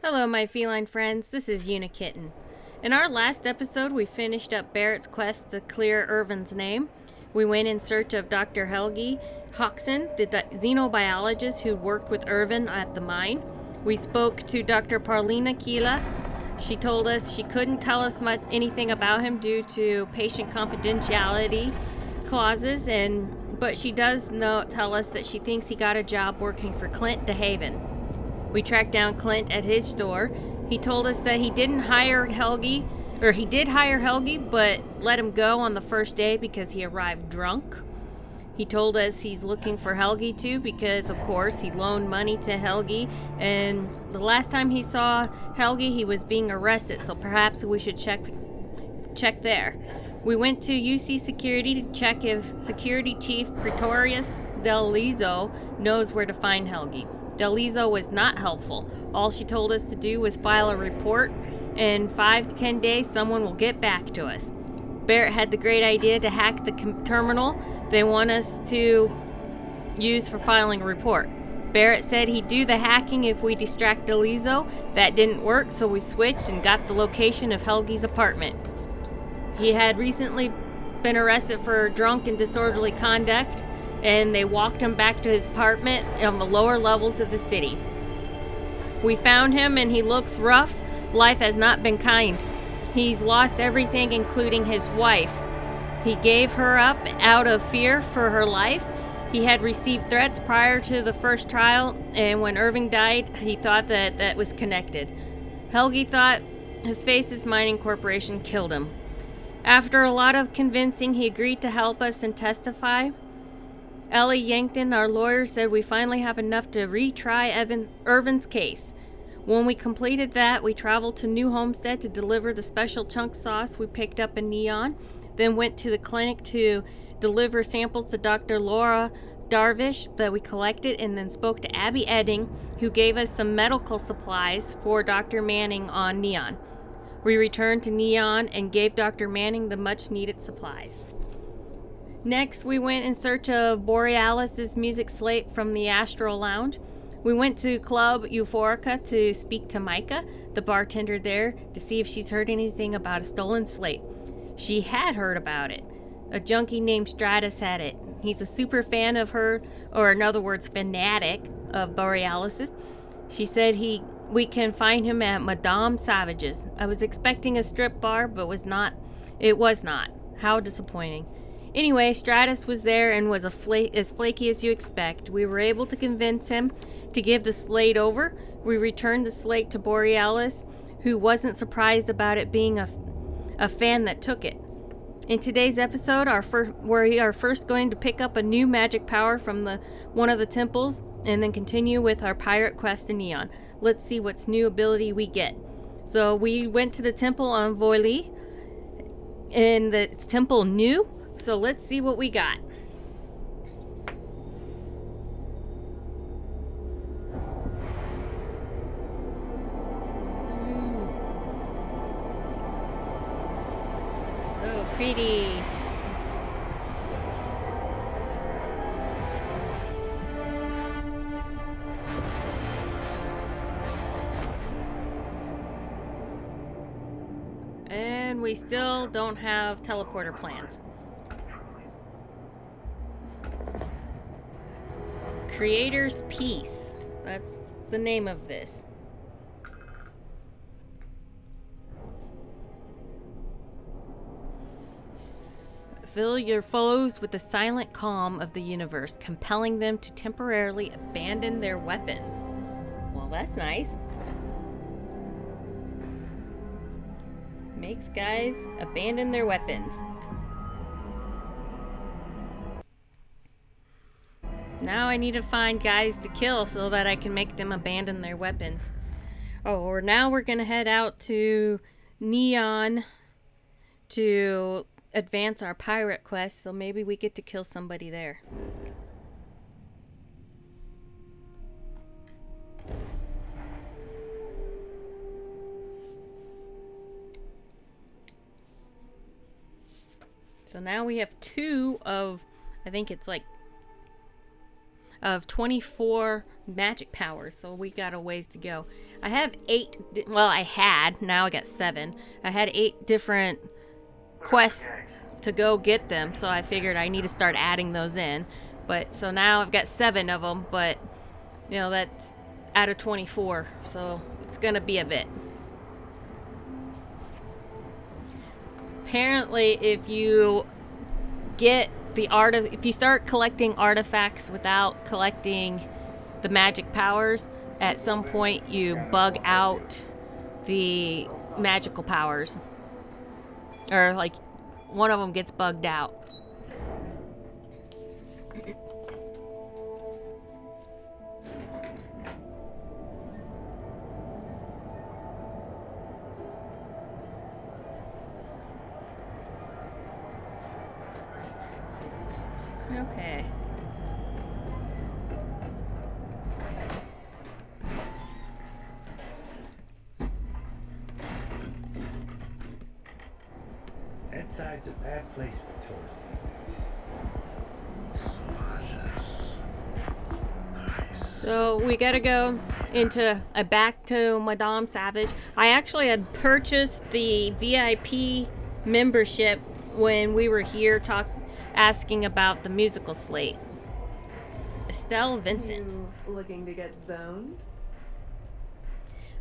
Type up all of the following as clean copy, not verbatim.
Hello, my feline friends. This is Unikitten. In our last episode, we finished up Barrett's quest to clear Irvin's name. We went in search of Dr. Helgi Hoxton, the xenobiologist who worked with Irvin at the mine. We spoke to Dr. Parlina Kila. She told us she couldn't tell us anything about him due to patient confidentiality clauses, but she does tell us that she thinks he got a job working for Clint DeHaven. We tracked down Clint at his store. He told us that he did hire Helgi, but let him go on the first day because he arrived drunk. He told us he's looking for Helgi too because, of course, he loaned money to Helgi, and the last time he saw Helgi, he was being arrested, so perhaps we should check there. We went to UC Security to check if Security Chief Precarious Delgado knows where to find Helgi. Delgado was not helpful. All she told us to do was file a report. In 5 to 10 days, someone will get back to us. Barrett had the great idea to hack the terminal they want us to use for filing a report. Barrett said he'd do the hacking if we distract Delgado. That didn't work, so we switched and got the location of Helgi's apartment. He had recently been arrested for drunk and disorderly conduct, and they walked him back to his apartment on the lower levels of the city. We found him and he looks rough. Life has not been kind. He's lost everything, including his wife. He gave her up out of fear for her life. He had received threats prior to the first trial, and when Irving died, he thought that was connected. Helgi thought his Faces Mining Corporation killed him. After a lot of convincing, he agreed to help us and testify. Ellie Yankton, our lawyer, said we finally have enough to retry Irvin's case. When we completed that, we traveled to New Homestead to deliver the special chunk sauce we picked up in Neon, then went to the clinic to deliver samples to Dr. Laura Darvish that we collected, and then spoke to Abby Edding, who gave us some medical supplies for Dr. Manning on Neon. We returned to Neon and gave Dr. Manning the much-needed supplies. Next, we went in search of Borealis' music slate from the Astral Lounge. We went to Club Euphorica to speak to Myka, the bartender there, to see if she's heard anything about a stolen slate. She had heard about it. A junkie named Stratus had it. He's a super fan of her, or in other words, fanatic of Borealis'. She said we can find him at Madame Savauges. I was expecting a strip bar, but it was not. How disappointing. Anyway, Stratus was there and was as flaky as you expect. We were able to convince him to give the slate over. We returned the slate to Borealis, who wasn't surprised about it being a fan that took it. In today's episode, we are first going to pick up a new magic power from one of the temples, and then continue with our pirate quest in Neon. Let's see what's new ability we get. So we went to the temple on Volii, and the temple new. So let's see what we got. Oh, pretty. And we still don't have teleporter plans. Creator's Piece. That's the name of this. Fill your foes with the silent calm of the universe, compelling them to temporarily abandon their weapons. Well, that's nice. Makes guys abandon their weapons. Now I need to find guys to kill so that I can make them abandon their weapons. Oh, now we're going to head out to Neon to advance our pirate quest, so maybe we get to kill somebody there. So now we have 2 of, I think it's like of 24 magic powers, so we got a ways to go. I have 8, well, I had, now I got 7. I had 8 different quests to go get them, so I figured I need to start adding those in. But so now I've got 7 of them, but you know, that's out of 24, so it's gonna be a bit. Apparently, if you get if you start collecting artifacts without collecting the magic powers, at some point you bug out the magical powers, or like one of them gets bugged out. Okay. That side's a bad place for tourists these days. So we gotta go into back to Madame Savauges. I actually had purchased the VIP membership when we were here asking about the musical slate. Estelle Vincent. You looking to get zoned?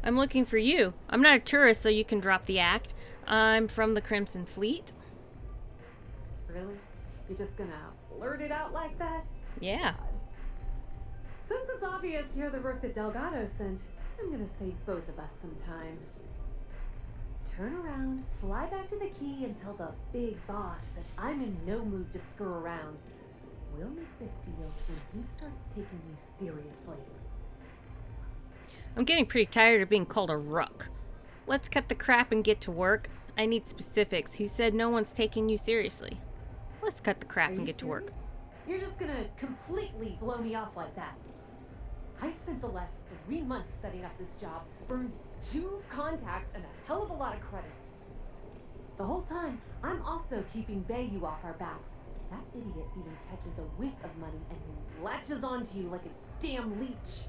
I'm looking for you. I'm not a tourist, so you can drop the act. I'm from the Crimson Fleet. Really? You're just gonna blurt it out like that? Yeah. Since it's obvious you're the rook that Delgado sent, I'm gonna save both of us some time. Turn around, fly back to the key, and tell the big boss that I'm in no mood to screw around. We'll make this deal when he starts taking me seriously. I'm getting pretty tired of being called a rook. Let's cut the crap and get to work. I need specifics. Who said no one's taking you seriously? Let's cut the crap and get to work. You're just gonna completely blow me off like that. I spent the last 3 months setting up this job, burned 2 contacts and a hell of a lot of credits. The whole time, I'm also keeping Bayu off our backs. That idiot even catches a whiff of money and he latches onto you like a damn leech.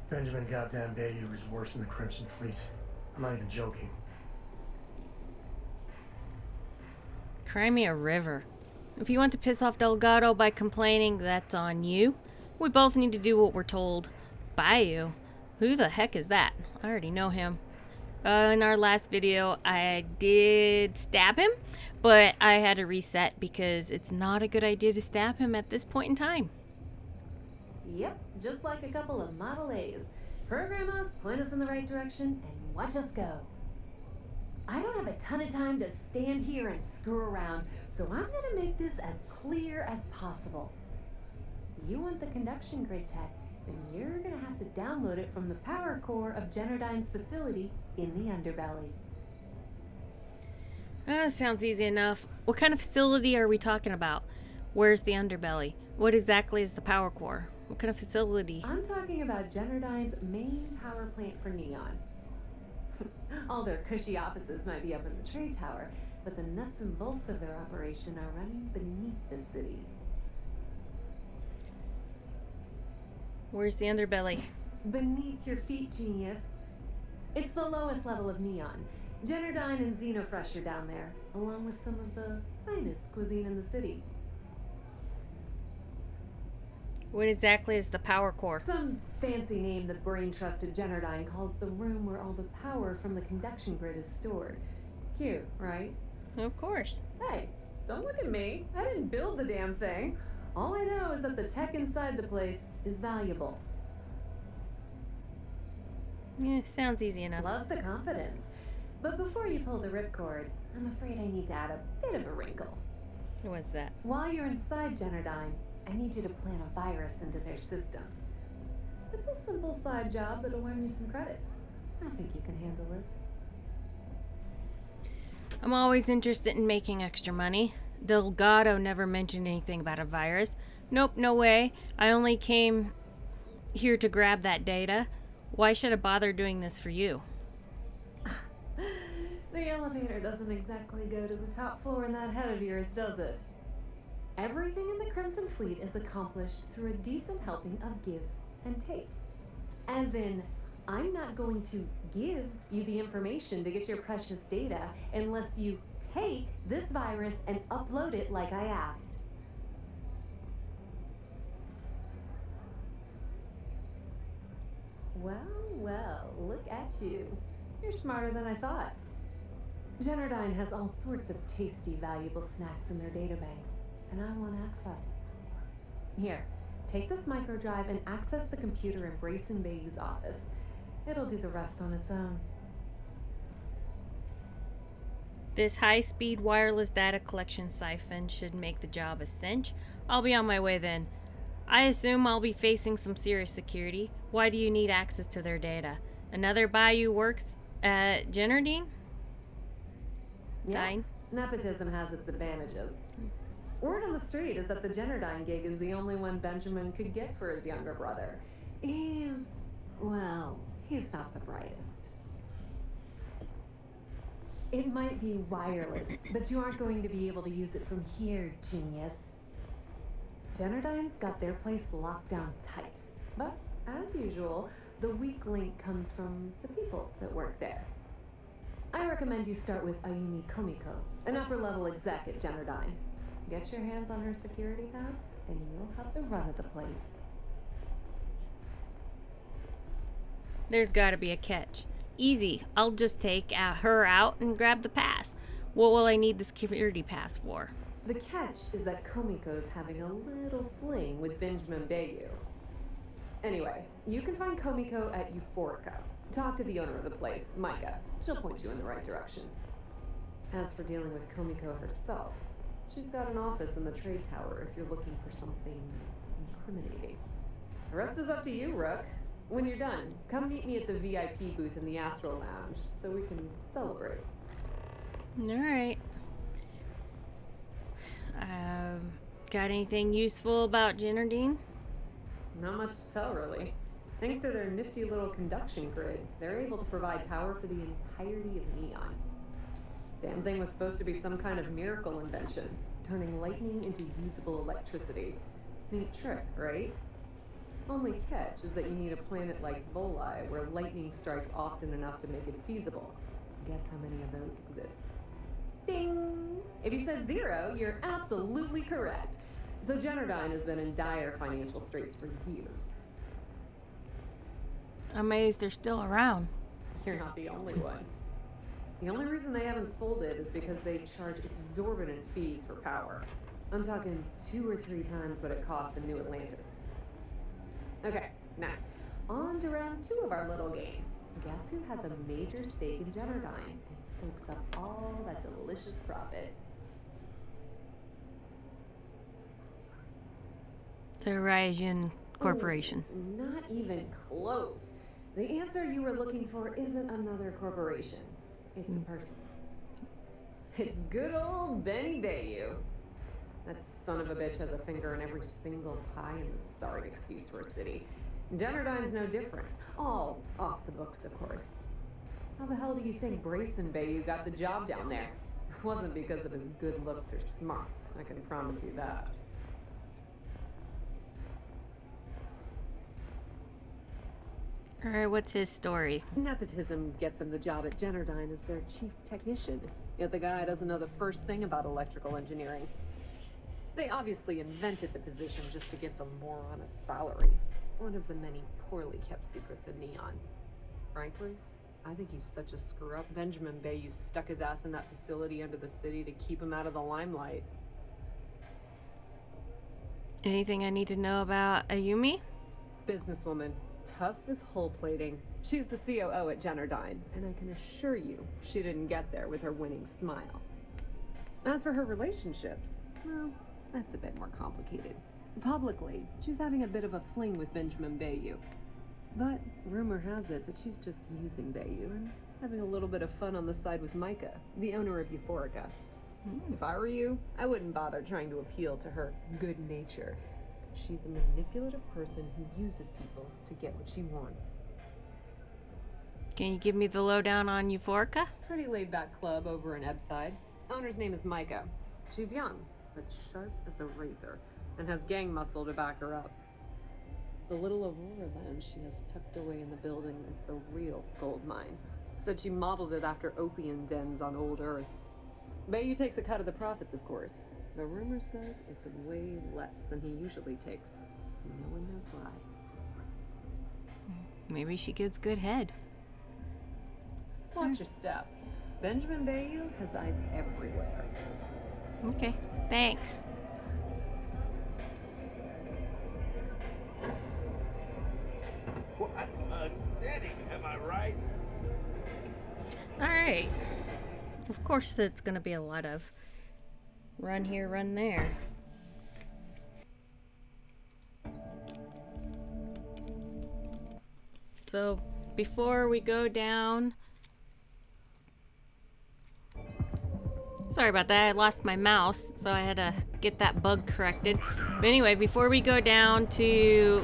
Benjamin goddamn Bayu is worse than the Crimson Fleet. I'm not even joking. Cry me a river. If you want to piss off Delgado by complaining, that's on you. We both need to do what we're told. Bayu? Who the heck is that? I already know him. In our last video, I did stab him, but I had to reset because it's not a good idea to stab him at this point in time. Yep, just like a couple of Model A's. Program us, point us in the right direction, and watch us go. I don't have a ton of time to stand here and screw around, so I'm gonna make this as clear as possible. You want the conduction grid tech, then you're gonna have to download it from the power core of Generdyne's facility in the underbelly. Sounds easy enough. What kind of facility are we talking about? Where's the underbelly? What exactly is the power core? What kind of facility? I'm talking about Generdyne's main power plant for Neon. All their cushy offices might be up in the trade tower, but the nuts and bolts of their operation are running beneath the city. Where's the underbelly? Beneath your feet, genius. It's the lowest level of Neon. Generdyne and Xenofresh are down there, along with some of the finest cuisine in the city. What exactly is the power core? Some fancy name the brain-trusted Generdyne calls the room where all the power from the conduction grid is stored. Cute, right? Of course. Hey, don't look at me. I didn't build the damn thing. All I know is that the tech inside the place is valuable. Yeah, sounds easy enough. Love the confidence. But before you pull the ripcord, I'm afraid I need to add a bit of a wrinkle. What's that? While you're inside Generdyne, I need you to plant a virus into their system. It's a simple side job that'll earn you some credits. I think you can handle it. I'm always interested in making extra money. Delgado never mentioned anything about a virus. Nope, no way. I only came here to grab that data. Why should I bother doing this for you? The elevator doesn't exactly go to the top floor in that head of yours, does it? Everything in the Crimson Fleet is accomplished through a decent helping of give and take. As in, I'm not going to give you the information to get your precious data unless you take this virus and upload it like I asked. Well, look at you. You're smarter than I thought. Generdyne has all sorts of tasty, valuable snacks in their databanks, and I want access. Here, take this microdrive and access the computer in Breyson Bayu's office. It'll do the rest on its own. This high-speed wireless data collection siphon should make the job a cinch. I'll be on my way then. I assume I'll be facing some serious security. Why do you need access to their data? Another Bayu works at Generdyne? Yeah, nepotism has its advantages. Word on the street is that the Generdyne gig is the only one Benjamin could get for his younger brother. He's not the brightest. It might be wireless, but you aren't going to be able to use it from here, genius. Generdyne's got their place locked down tight. But, as usual, the weak link comes from the people that work there. I recommend you start with Ayumi Komiko, an upper-level exec at Generdyne. Get your hands on her security pass, and you'll have the run of the place. There's gotta be a catch. Easy. I'll just take her out and grab the pass. What will I need the security pass for? The catch is that Komiko's having a little fling with Benjamin Bayu. Anyway, you can find Komiko at Euphorica. Talk to the owner of the place, Myka. She'll point you in the right direction. As for dealing with Komiko herself, she's got an office in the trade tower if you're looking for something incriminating. The rest is up to you, Rook. When you're done, come meet me at the VIP booth in the Astral Lounge so we can celebrate. Alright. Got anything useful about Generdyne? Not much to tell, really. Thanks to their nifty little conduction grid, they're able to provide power for the entirety of Neon. Damn thing was supposed to be some kind of miracle invention, turning lightning into usable electricity. Neat trick, right? Only catch is that you need a planet like Volii, where lightning strikes often enough to make it feasible. Guess how many of those exist? Ding! If you said 0, you're absolutely correct. So Generdyne has been in dire financial straits for years. Amazed they're still around. You're not the only one. The only reason they haven't folded is because they charge exorbitant fees for power. I'm talking 2 or 3 times what it costs in New Atlantis. Okay, now, on to round 2 of our little game. Guess who has a major stake in Generdyne and soaks up all that delicious profit? The Rysian Corporation. Not even close. The answer you were looking for isn't another corporation. It's a person. It's good old Benny Bayu. That son of a bitch has a finger in every single pie and a sorry excuse for a city. Generdyne's no different. All off the books, of course. How the hell do you think Breyson Bayu got the job down there? It wasn't because of his good looks or smarts, I can promise you that. Alright, what's his story? Nepotism gets him the job at Generdyne as their chief technician. Yet the guy doesn't know the first thing about electrical engineering. They obviously invented the position just to give them more on a salary. One of the many poorly kept secrets of Neon. Frankly, I think he's such a screw-up. Benjamin Bayu stuck his ass in that facility under the city to keep him out of the limelight. Anything I need to know about Ayumi? Businesswoman. Tough as hull plating. She's the COO at Generdyne, and I can assure you she didn't get there with her winning smile. As for her relationships, well, that's a bit more complicated. Publicly, she's having a bit of a fling with Benjamin Bayu. But rumor has it that she's just using Bayu and having a little bit of fun on the side with Myka, the owner of Euphorica. If I were you, I wouldn't bother trying to appeal to her good nature. She's a manipulative person who uses people to get what she wants. Can you give me the lowdown on Euphorica? Pretty laid-back club over in Ebside. Owner's name is Myka. She's young, but sharp as a razor, and has gang muscle to back her up. The little Aurora lens she has tucked away in the building is the real gold mine. Said she modeled it after opium dens on old Earth. Bayu takes a cut of the profits, of course, but rumor says it's way less than he usually takes. No one knows why. Maybe she gets good head. Watch your step. Benjamin Bayu has eyes everywhere. Okay, thanks. What a setting, am I right? Alright. Of course it's gonna be a lot of run here, run there. So, before we go down... Sorry about that, I lost my mouse, so I had to get that bug corrected. But anyway, before we go down to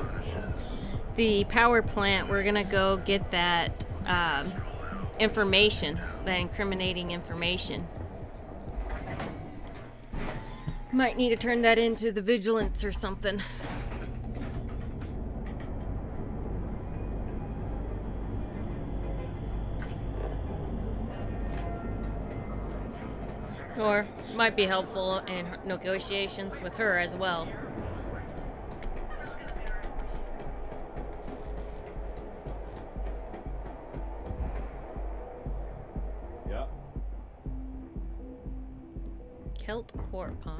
the power plant, we're gonna go get that information, that incriminating information. Might need to turn that into the vigilance or something. Or might be helpful in negotiations with her as well. Yeah. Celt Corp, huh?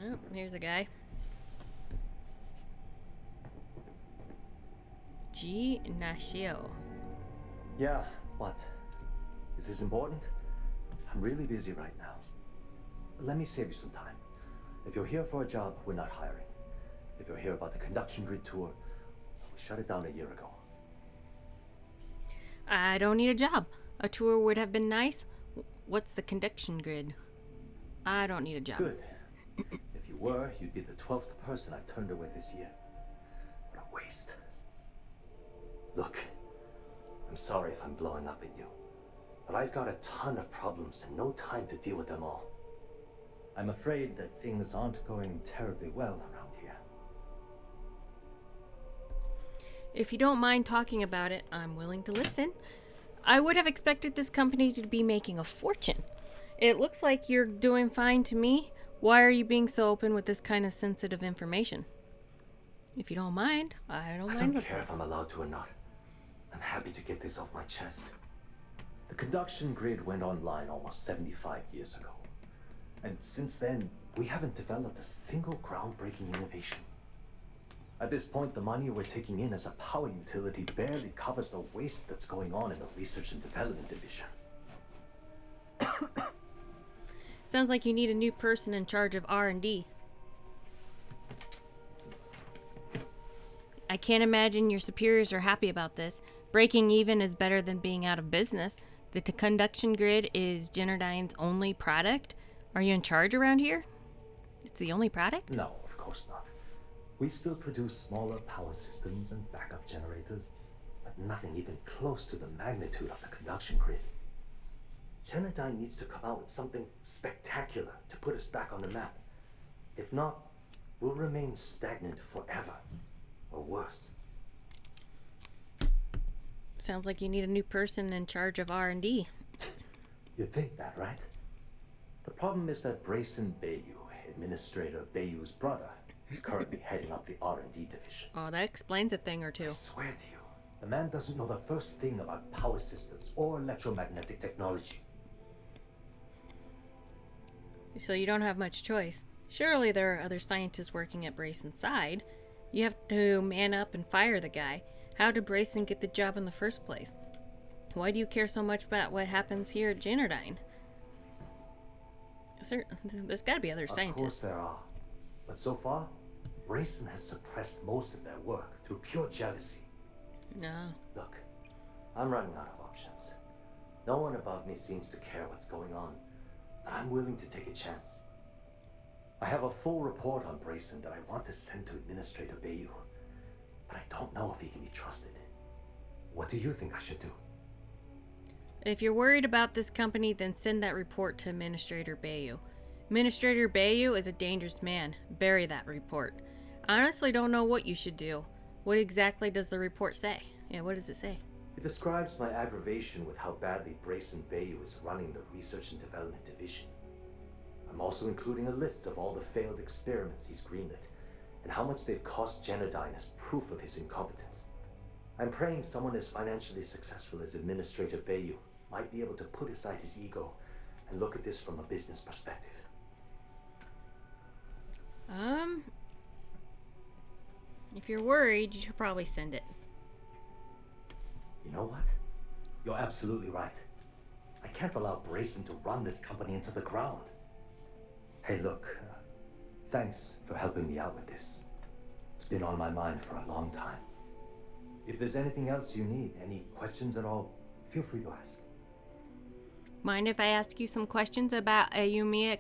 Oh, here's a guy. Ji Nashida. Yeah, what? Is this important? I'm really busy right now. Let me save you some time. If you're here for a job, we're not hiring. If you're here about the Conduction Grid tour, we shut it down a year ago. I don't need a job. A tour would have been nice. What's the Conduction Grid? I don't need a job. Good. If you were, you'd be the 12th person I've turned away this year. What a waste. Look, I'm sorry if I'm blowing up at you, but I've got a ton of problems and no time to deal with them all. I'm afraid that things aren't going terribly well around here. If you don't mind talking about it, I'm willing to listen. I would have expected this company to be making a fortune. It looks like you're doing fine to me. Why are you being so open with this kind of sensitive information? If you don't mind, I don't mind care if I'm allowed to or not. I'm happy to get this off my chest. The Conduction Grid went online almost 75 years ago. And since then, we haven't developed a single groundbreaking innovation. At this point, the money we're taking in as a power utility barely covers the waste that's going on in the Research and Development Division. Sounds like you need a new person in charge of R&D. I can't imagine your superiors are happy about this. Breaking even is better than being out of business. The Conduction Grid is Generdyne's only product. Are you in charge around here? It's the only product? No, of course not. We still produce smaller power systems and backup generators, but nothing even close to the magnitude of the Conduction Grid. Generdyne needs to come out with something spectacular to put us back on the map. If not, we'll remain stagnant forever, or worse. Sounds like you need a new person in charge of R&D. You'd think that, right? The problem is that Breyson Bayu, Administrator Bayu's brother, is currently heading up the R&D division. Oh, that explains a thing or two. I swear to you, the man doesn't know the first thing about power systems or electromagnetic technology. So you don't have much choice. Surely there are other scientists working at Breyson's side. You have to man up and fire the guy. How did Breyson get the job in the first place? Why do you care so much about what happens here at Generdyne? There's got to be other scientists. Of course there are. But so far, Breyson has suppressed most of their work through pure jealousy. No. Look, I'm running out of options. No one above me seems to care what's going on, but I'm willing to take a chance. I have a full report on Breyson that I want to send to Administrator Bayu, but I don't know if he can be trusted. What do you think I should do? If you're worried about this company, then send that report to Administrator Bayu. Administrator Bayu is a dangerous man. Bury that report. I honestly don't know what you should do. What exactly does the report say? Yeah, what does it say? It describes my aggravation with how badly Breyson Bayu is running the Research and Development Division. I'm also including a list of all the failed experiments he's greenlit, and how much they've cost Generdyne as proof of his incompetence. I'm praying someone as financially successful as Administrator Bayu might be able to put aside his ego and look at this from a business perspective. If you're worried, you should probably send it. You know what? You're absolutely right. I can't allow Breyson to run this company into the ground. Hey, look, thanks for helping me out with this. It's been on my mind for a long time. If there's anything else you need, any questions at all, feel free to ask. Mind if I ask you some questions about Ayumi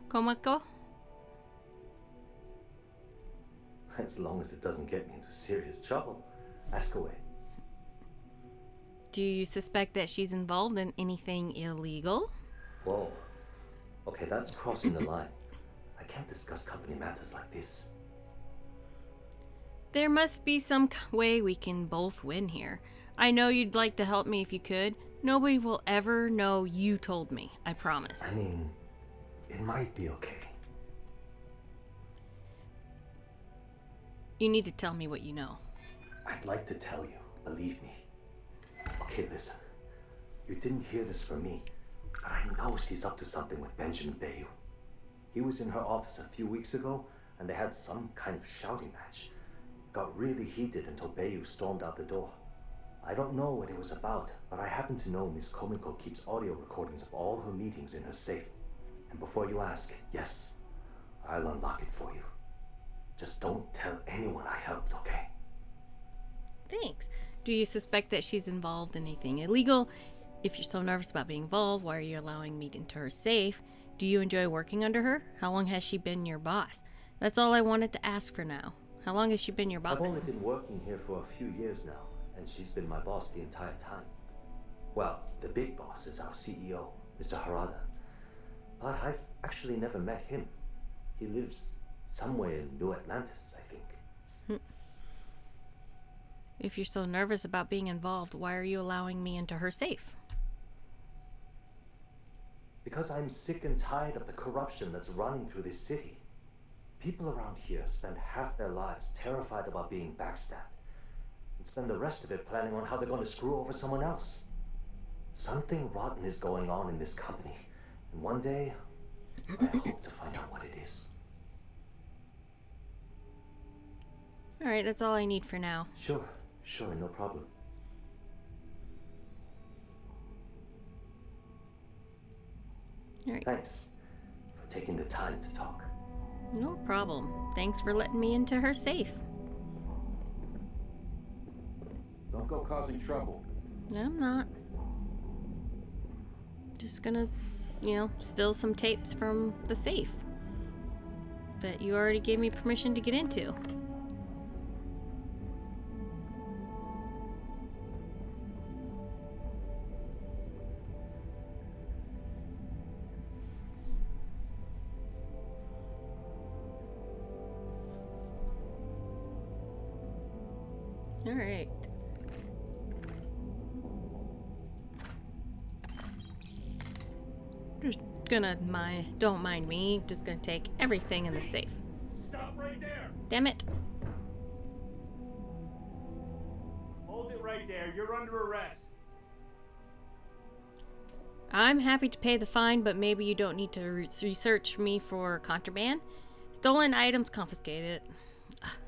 Komiko? As long as it doesn't get me into serious trouble, ask away. Do you suspect that she's involved in anything illegal? Whoa. Okay, that's crossing the line. I can't discuss company matters like this. There must be some way we can both win here. I know you'd like to help me if you could. Nobody will ever know you told me, I promise. I mean, it might be okay. You need to tell me what you know. I'd like to tell you, believe me. Okay, listen. You didn't hear this from me, but I know she's up to something with Benjamin Bayu. He was in her office a few weeks ago, and they had some kind of shouting match. It got really heated until Bayu stormed out the door. I don't know what it was about, but I happen to know Miss Komiko keeps audio recordings of all her meetings in her safe. And before you ask, yes, I'll unlock it for you. Just don't tell anyone I helped, okay? Thanks. Do you suspect that she's involved in anything illegal? If you're so nervous about being involved, why are you allowing me into her safe? Do you enjoy working under her? How long has she been your boss? That's all I wanted to ask for now. How long has she been your boss? I've only been working here for a few years now, and she's been my boss the entire time. Well, the big boss is our CEO, Mr. Harada. But I've actually never met him. He lives somewhere in New Atlantis, I think. If you're so nervous about being involved, why are you allowing me into her safe? Because I'm sick and tired of the corruption that's running through this city. People around here spend half their lives terrified about being backstabbed, and spend the rest of it planning on how they're going to screw over someone else. Something rotten is going on in this company, and one day, I hope to find out what it is. Alright, that's all I need for now. Sure, no problem. Alright. Thanks for taking the time to talk. No problem. Thanks for letting me into her safe. Don't go causing trouble. No, I'm not. Just gonna, steal some tapes from the safe that you already gave me permission to get into. All right. Just gonna don't mind me. Just gonna take everything in the safe. Stop right there! Damn it. Hold it right there. You're under arrest. I'm happy to pay the fine, but maybe you don't need to research me for contraband. Stolen items confiscated.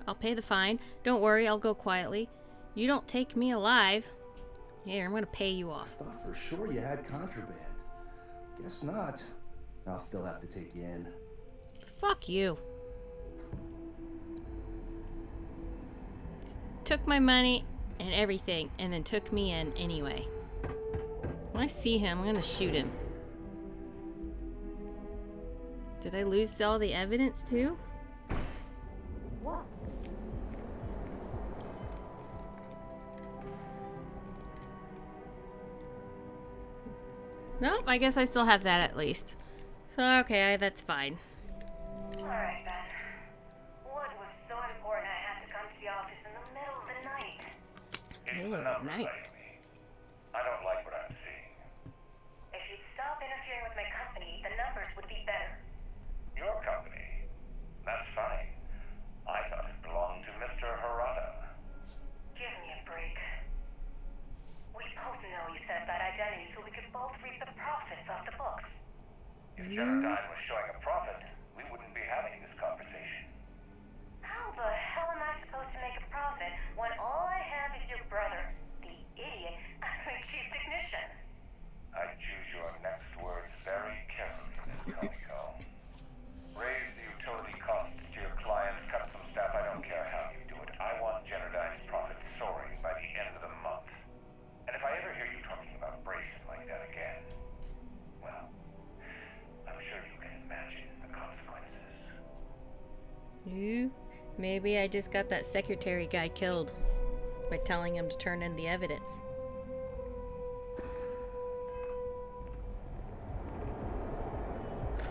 I'll pay the fine. Don't worry, I'll go quietly. You don't take me alive. Here, I'm gonna pay you off. Thought for sure you had contraband. Guess not. I'll still have to take you in. Fuck you. Took my money and everything, and then took me in anyway. When I see him, I'm gonna shoot him. Did I lose all the evidence too? What? Nope, I guess I still have that at least. So, okay, that's fine. Alright then. What was so important I had to come to the office in the middle of the night? Middle of the night. I don't like what I'm seeing. If you'd stop interfering with my company, the numbers would be better. Your company? That's funny. I thought it belonged to Mr. Harada. Give me a break. We both know you set that identity so we could both reap the profits off the books. If Generdyne was showing a profit, we wouldn't be having this conversation. How the hell am I supposed to make a profit when all I have is your brother, the idiot, as my chief technician? I choose your next words very carefully, Miss Komiko. Raise the utility costs to your clients, cut some staff, I don't care how you do it. I want Generdyne's profit soaring by the end of the month. And if I ever hear you talking about Breyson like that again, well, I'm sure you can imagine the consequences. Maybe I just got that secretary guy killed by telling him to turn in the evidence.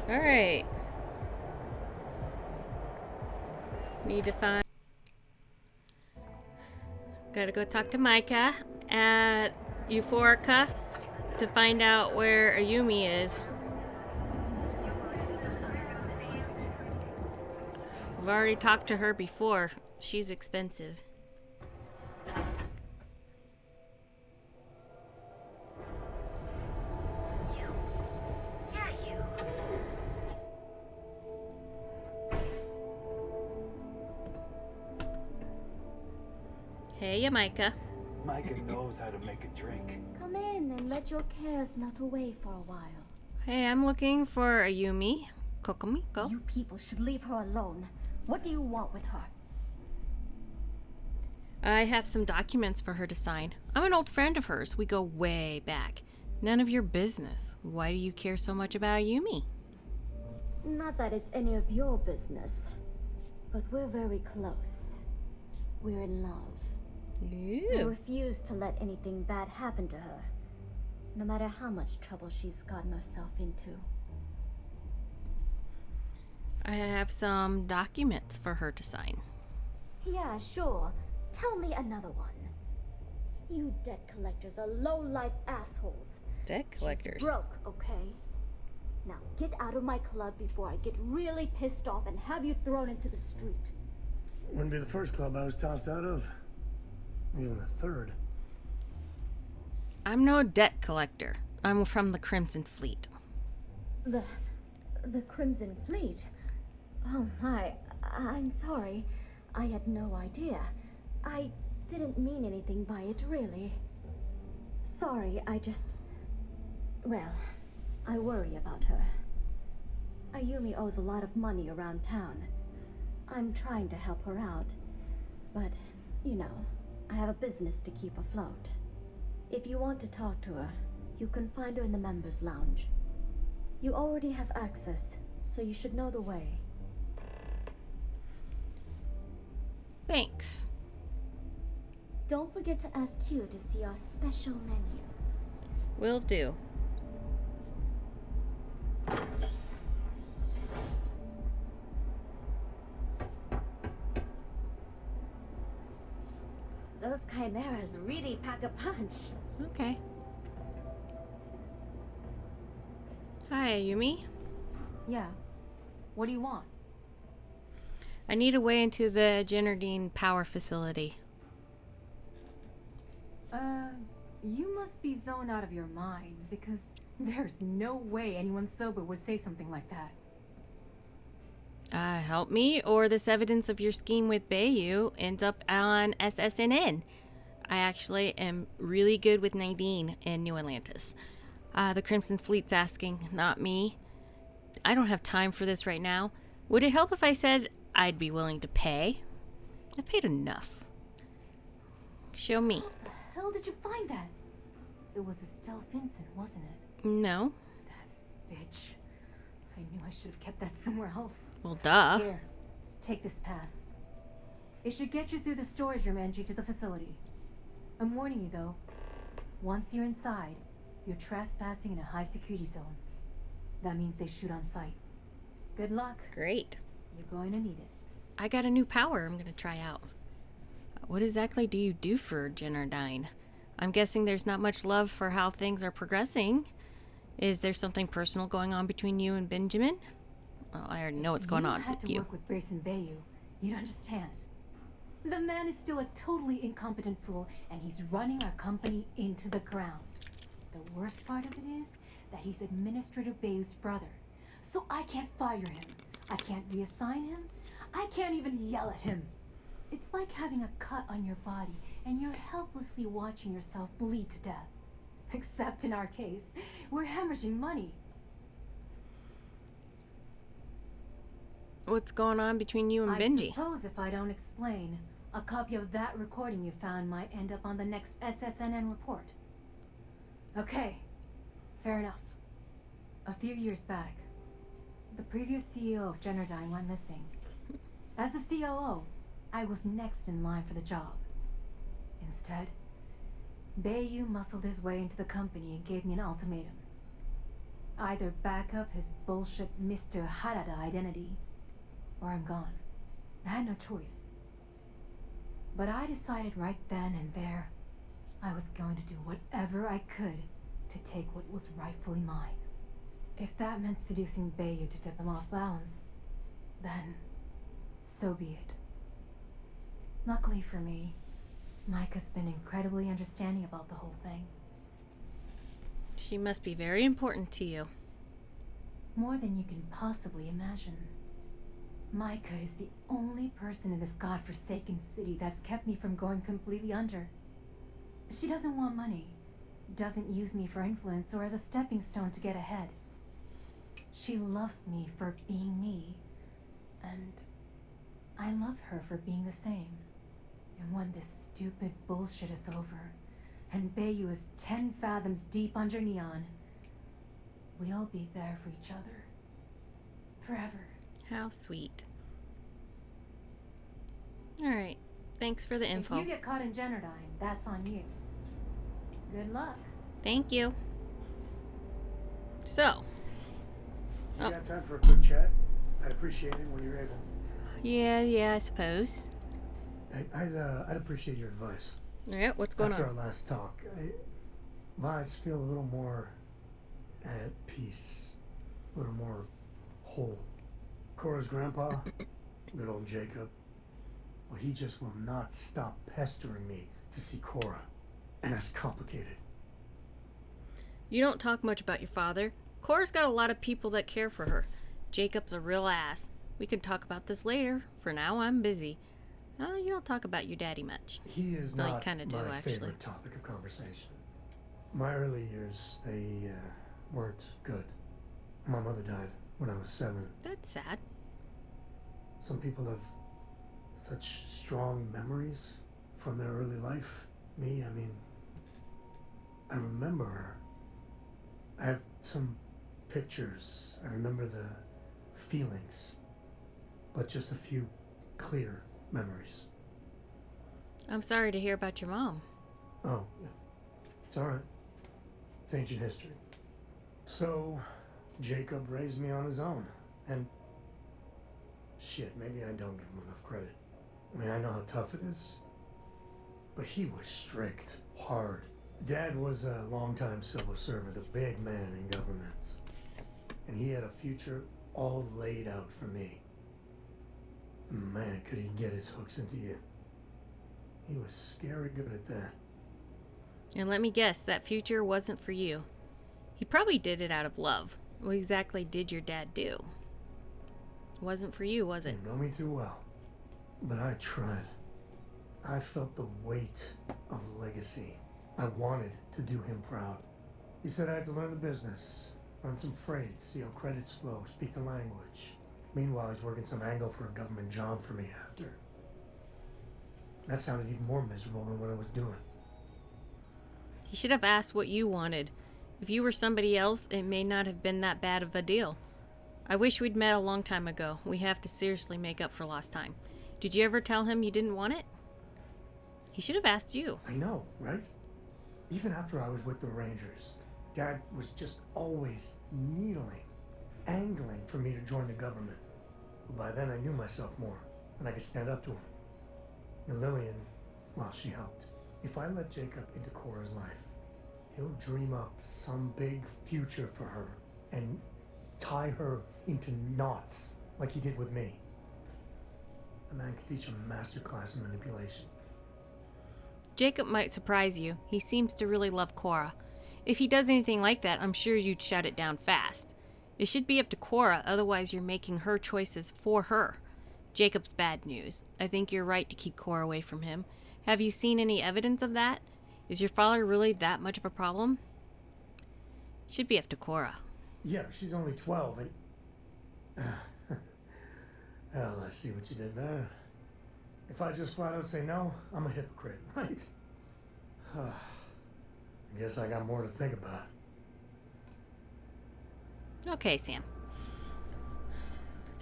Alright. Need to find... Gotta go talk to Myka at Euphorica to find out where Ayumi is. I've already talked to her before. She's expensive. Hey, Myka. Myka knows how to make a drink. Come in and let your cares melt away for a while. Hey, I'm looking for Ayumi Komiko. You people should leave her alone. What do you want with her? I have some documents for her to sign. I'm an old friend of hers. We go way back. None of your business. Why do you care so much about Ayumi? Not that it's any of your business, but we're very close. We're in love. I refuse to let anything bad happen to her, no matter how much trouble she's gotten herself into. I have some documents for her to sign. Yeah, sure. Tell me another one. You debt collectors are low-life assholes. Debt collectors? She's broke, okay? Now get out of my club before I get really pissed off and have you thrown into the street. Wouldn't be the first club I was tossed out of. Even the third. I'm no debt collector. I'm from the Crimson Fleet. The Crimson Fleet? Oh my, I'm sorry. I had no idea. I didn't mean anything by it, really. Sorry, well, I worry about her. Ayumi owes a lot of money around town. I'm trying to help her out, but, you know, I have a business to keep afloat. If you want to talk to her, you can find her in the members' lounge. You already have access, so you should know the way. Thanks. Don't forget to ask Q to see our special menu. Will do. Those chimeras really pack a punch. Okay. Hi, Ayumi. Yeah. What do you want? I need a way into the Generdyne power facility. You must be zoned out of your mind, because there's no way anyone sober would say something like that. Help me, or this evidence of your scheme with Bayu ends up on SSNN. I actually am really good with Nadine in New Atlantis. The Crimson Fleet's asking, not me. I don't have time for this right now. Would it help if I said I'd be willing to pay? I've paid enough. Show me. How the hell did you find that? It was Estelle Vincent, wasn't it? No. That bitch. I knew I should have kept that somewhere else. Well, duh. Here, take this pass. It should get you through the storage room entry to the facility. I'm warning you though, once you're inside, you're trespassing in a high security zone. That means they shoot on sight. Good luck. Great. You're going to need it. I got a new power I'm gonna try out. What exactly do you do for Generdyne? I'm guessing there's not much love for how things are progressing. Is there something personal going on between you and Benjamin? Well, I already know what's going on with You you. had to work with Breyson Bayu. You'd understand. The man is still a totally incompetent fool, and he's running our company into the ground. The worst part of it is that he's Administrator Bayu's brother. So I can't fire him. I can't reassign him. I can't even yell at him. It's like having a cut on your body, and you're helplessly watching yourself bleed to death. Except in our case, we're hemorrhaging money. What's going on between you and Benji? I suppose if I don't explain, a copy of that recording you found might end up on the next SSNN report. Okay, fair enough. A few years back, the previous CEO of Generdyne went missing. As the COO, I was next in line for the job. Instead, Bayu muscled his way into the company and gave me an ultimatum. Either back up his bullshit Mr. Harada identity, or I'm gone. I had no choice. But I decided right then and there, I was going to do whatever I could to take what was rightfully mine. If that meant seducing Bayu to tip him off balance, then so be it. Luckily for me, Myka's been incredibly understanding about the whole thing. She must be very important to you. More than you can possibly imagine. Myka is the only person in this godforsaken city that's kept me from going completely under. She doesn't want money, doesn't use me for influence or as a stepping stone to get ahead. She loves me for being me, and I love her for being the same. And when this stupid bullshit is over, and Bayu is 10 fathoms deep under neon, we'll be there for each other. Forever. How sweet. Alright, thanks for the info. If you get caught in Generdyne, that's on you. Good luck. Thank you. So. You got time for a quick chat? I'd appreciate it when you're able. Yeah, I suppose. I'd appreciate your advice. Yeah, what's going After on? our last talk, I just feel a little more at peace, a little more whole. Cora's grandpa, good old Jacob, well, he just will not stop pestering me to see Cora, and that's complicated. You don't talk much about your father. Cora's got a lot of people that care for her. Jacob's a real ass. We can talk about this later. For now, I'm busy. You don't talk about your daddy much. He is Well, you not kinda do, my actually. favorite topic of conversation. My early years, they weren't good. My mother died when I was 7. That's sad. Some people have such strong memories from their early life. Me, I remember her. I have some pictures. I remember the feelings, but just a few clear memories. I'm sorry to hear about your mom. Oh, yeah. It's alright. It's ancient history. So, Jacob raised me on his own, and shit, maybe I don't give him enough credit. I know how tough it is, but he was strict, hard. Dad was a longtime civil servant, a big man in government, and he had a future all laid out for me. Man, could he get his hooks into you. He was scary good at that. And let me guess, that future wasn't for you. He probably did it out of love. What exactly did your dad do? It wasn't for you, was it? You know me too well. But I tried. I felt the weight of legacy. I wanted to do him proud. He said I had to learn the business, run some freight, see how credits flow, speak the language. Meanwhile, he's working some angle for a government job for me after. That sounded even more miserable than what I was doing. He should have asked what you wanted. If you were somebody else, it may not have been that bad of a deal. I wish we'd met a long time ago. We have to seriously make up for lost time. Did you ever tell him you didn't want it? He should have asked you. I know, right? Even after I was with the Rangers, Dad was just always needling, angling for me to join the government. But by then I knew myself more, and I could stand up to him. And Lillian, well, she helped. If I let Jacob into Cora's life, he'll dream up some big future for her and tie her into knots like he did with me. A man could teach him a masterclass in manipulation. Jacob might surprise you. He seems to really love Cora. If he does anything like that, I'm sure you'd shut it down fast. It should be up to Cora, otherwise you're making her choices for her. Jacob's bad news. I think you're right to keep Cora away from him. Have you seen any evidence of that? Is your father really that much of a problem? Should be up to Cora. Yeah, but she's only 12 and... Well, I see what you did there. If I just flat out say no, I'm a hypocrite, right? I guess I got more to think about. Okay, Sam.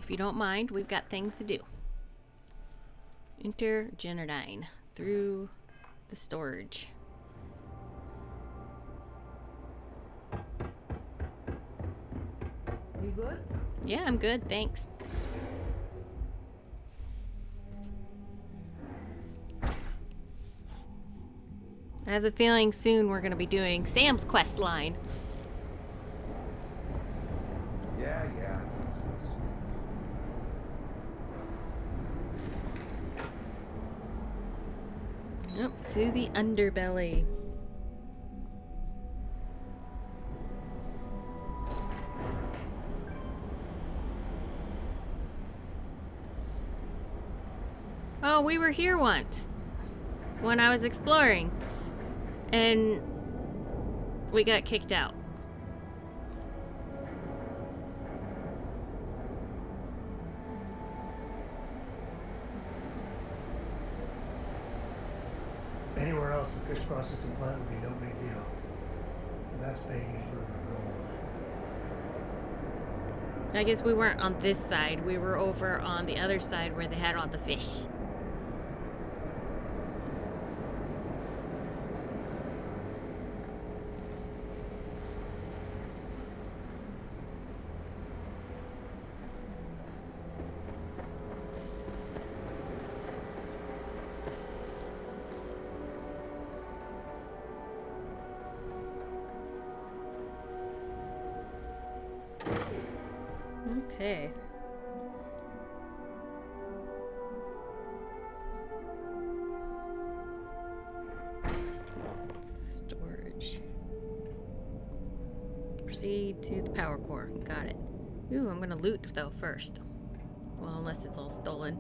If you don't mind, we've got things to do. Enter Generdyne through the storage. You good? Yeah, I'm good, thanks. I have the feeling soon we're going to be doing Sam's quest line. Yeah. Up to the underbelly. Oh, we were here once when I was exploring. And we got kicked out. Anywhere else, the fish processing plant would be no big deal. That's Bayu's River Gold. I guess we weren't on this side. We were over on the other side where they had all the fish. Okay. Storage. Proceed to the power core. Got it. Ooh, I'm gonna loot though first. Well, unless it's all stolen.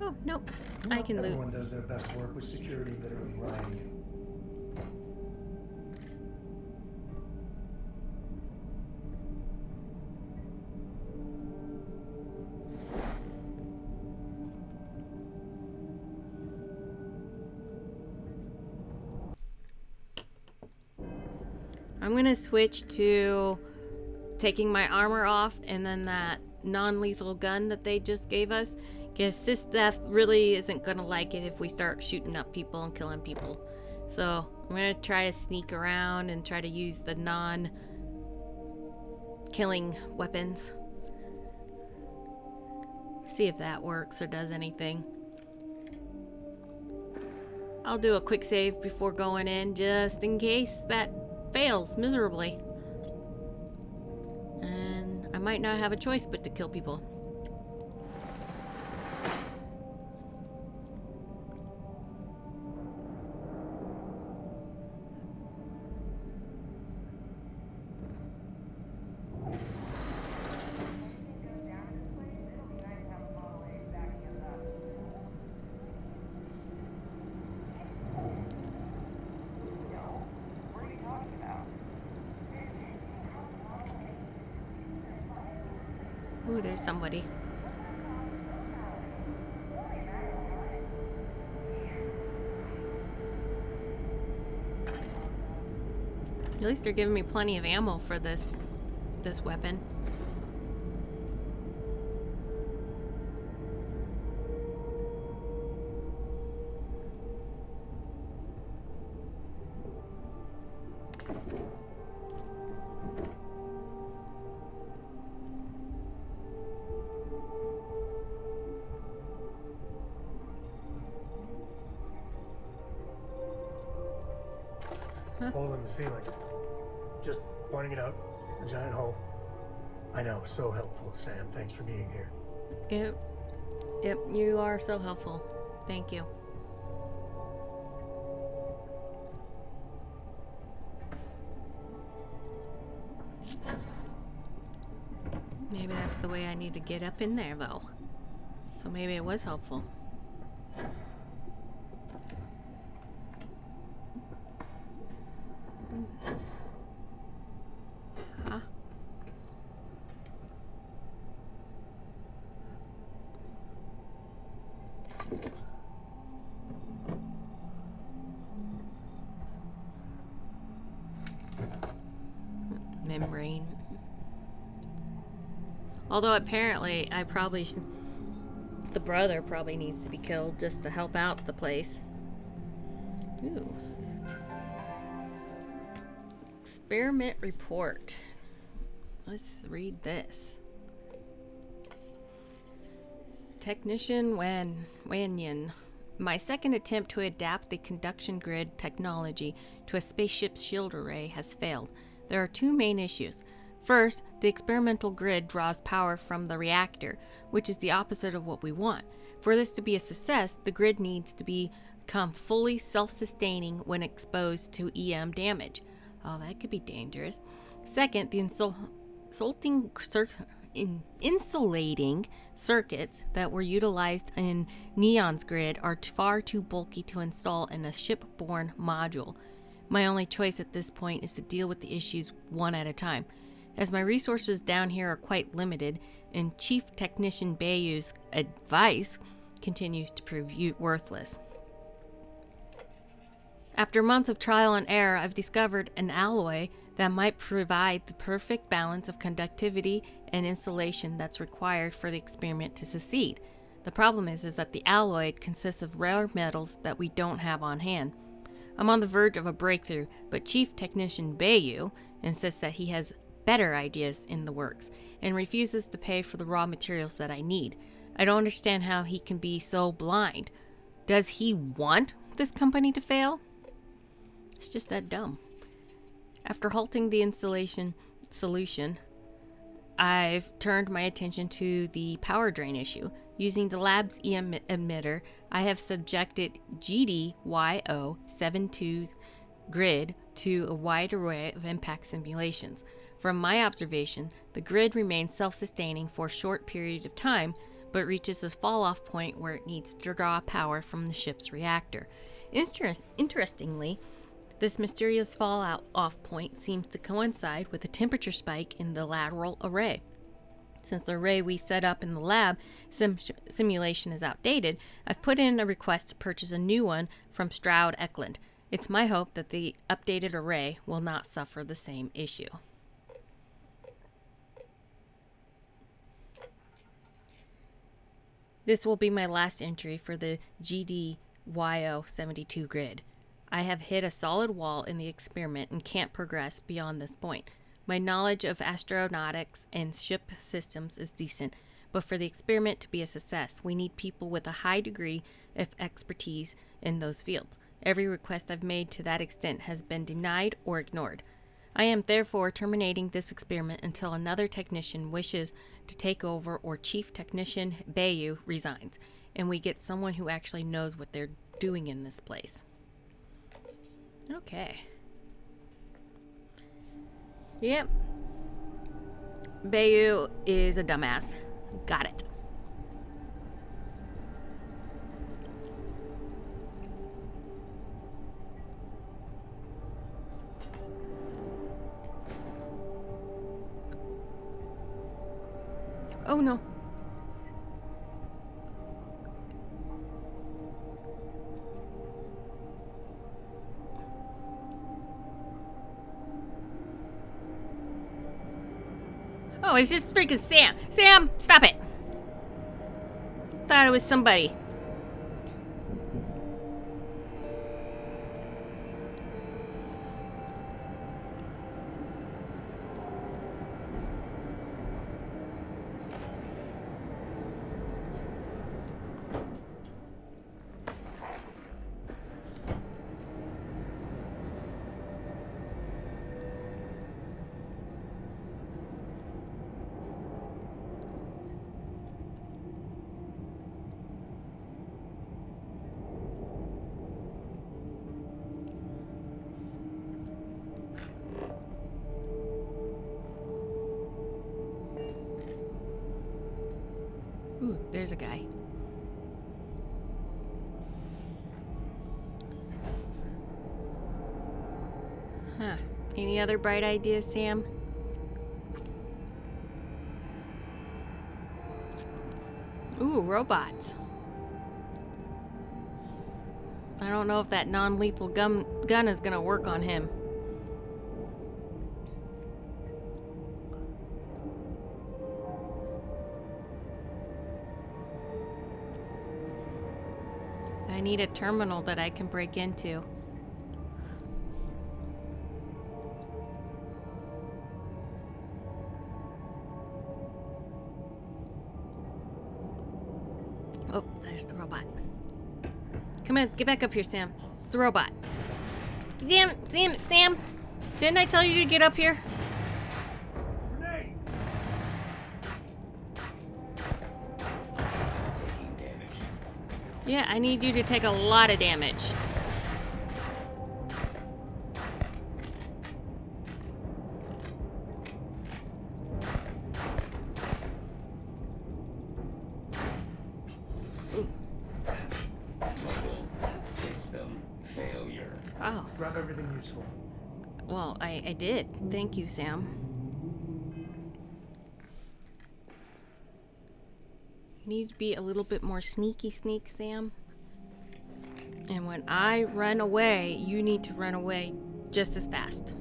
Oh, nope. I can loot. Everyone does their best work with security literally riding you. I'm gonna switch to taking my armor off and then that non-lethal gun that they just gave us. Because Systheth really isn't gonna like it if we start shooting up people and killing people. So I'm gonna try to sneak around and try to use the non-killing weapons. See if that works or does anything. I'll do a quick save before going in just in case that fails miserably. And I might not have a choice but to kill people. Ooh, there's somebody. At least they're giving me plenty of ammo for this this weapon. Hole in the ceiling. Just pointing it out. A giant hole. I know, so helpful, Sam. Thanks for being here. Yep, you are so helpful. Thank you. Maybe that's the way I need to get up in there, though. So maybe it was helpful. Huh? Membrane. Although apparently I probably should... The brother probably needs to be killed just to help out the place. Ooh. Experiment report. Let's read this. Technician Wanyan. My second attempt to adapt the conduction grid technology to a spaceship's shield array has failed. There are two main issues. First, the experimental grid draws power from the reactor, which is the opposite of what we want. For this to be a success, the grid needs to become fully self-sustaining when exposed to EM damage. Oh, that could be dangerous. Second, the insulating circuits that were utilized in Neon's grid are far too bulky to install in a shipborne module. My only choice at this point is to deal with the issues one at a time, as my resources down here are quite limited, and Chief Technician Bayu's advice continues to prove worthless. After months of trial and error, I've discovered an alloy that might provide the perfect balance of conductivity and insulation that's required for the experiment to succeed. The problem is that the alloy consists of rare metals that we don't have on hand. I'm on the verge of a breakthrough, but Chief Technician Bayu insists that he has better ideas in the works and refuses to pay for the raw materials that I need. I don't understand how he can be so blind. Does he want this company to fail? It's just that dumb. After halting the installation solution, I've turned my attention to the power drain issue. Using the lab's EM emitter, I have subjected GDYO72's grid to a wide array of impact simulations. From my observation, the grid remains self-sustaining for a short period of time, but reaches a fall-off point where it needs to draw power from the ship's reactor. Interestingly, this mysterious fall-off point seems to coincide with a temperature spike in the lateral array. Since the array we set up in the lab simulation is outdated, I've put in a request to purchase a new one from Stroud Eklund. It's my hope that the updated array will not suffer the same issue. This will be my last entry for the GDYO72 grid. I have hit a solid wall in the experiment and can't progress beyond this point. My knowledge of astronautics and ship systems is decent, but for the experiment to be a success, we need people with a high degree of expertise in those fields. Every request I've made to that extent has been denied or ignored. I am therefore terminating this experiment until another technician wishes to take over or Chief Technician Bayu resigns, and we get someone who actually knows what they're doing in this place. Okay. Yep. Bayu is a dumbass. Got it. Oh no. Oh, it's just freaking Sam. Sam, stop it. Thought it was somebody. Ooh, there's a guy. Huh. Any other bright ideas, Sam? Ooh, robots. I don't know if that non-lethal gun is gonna work on him. I need a terminal that I can break into. Oh, there's the robot. Come on, get back up here, Sam. It's the robot. Damn it, Sam! Didn't I tell you to get up here? Yeah, I need you to take a lot of damage. System failure. Oh. Grab everything useful. Well, I did. Thank you, Sam. You need to be a little bit more sneaky, Sam. And when I run away, you need to run away just as fast.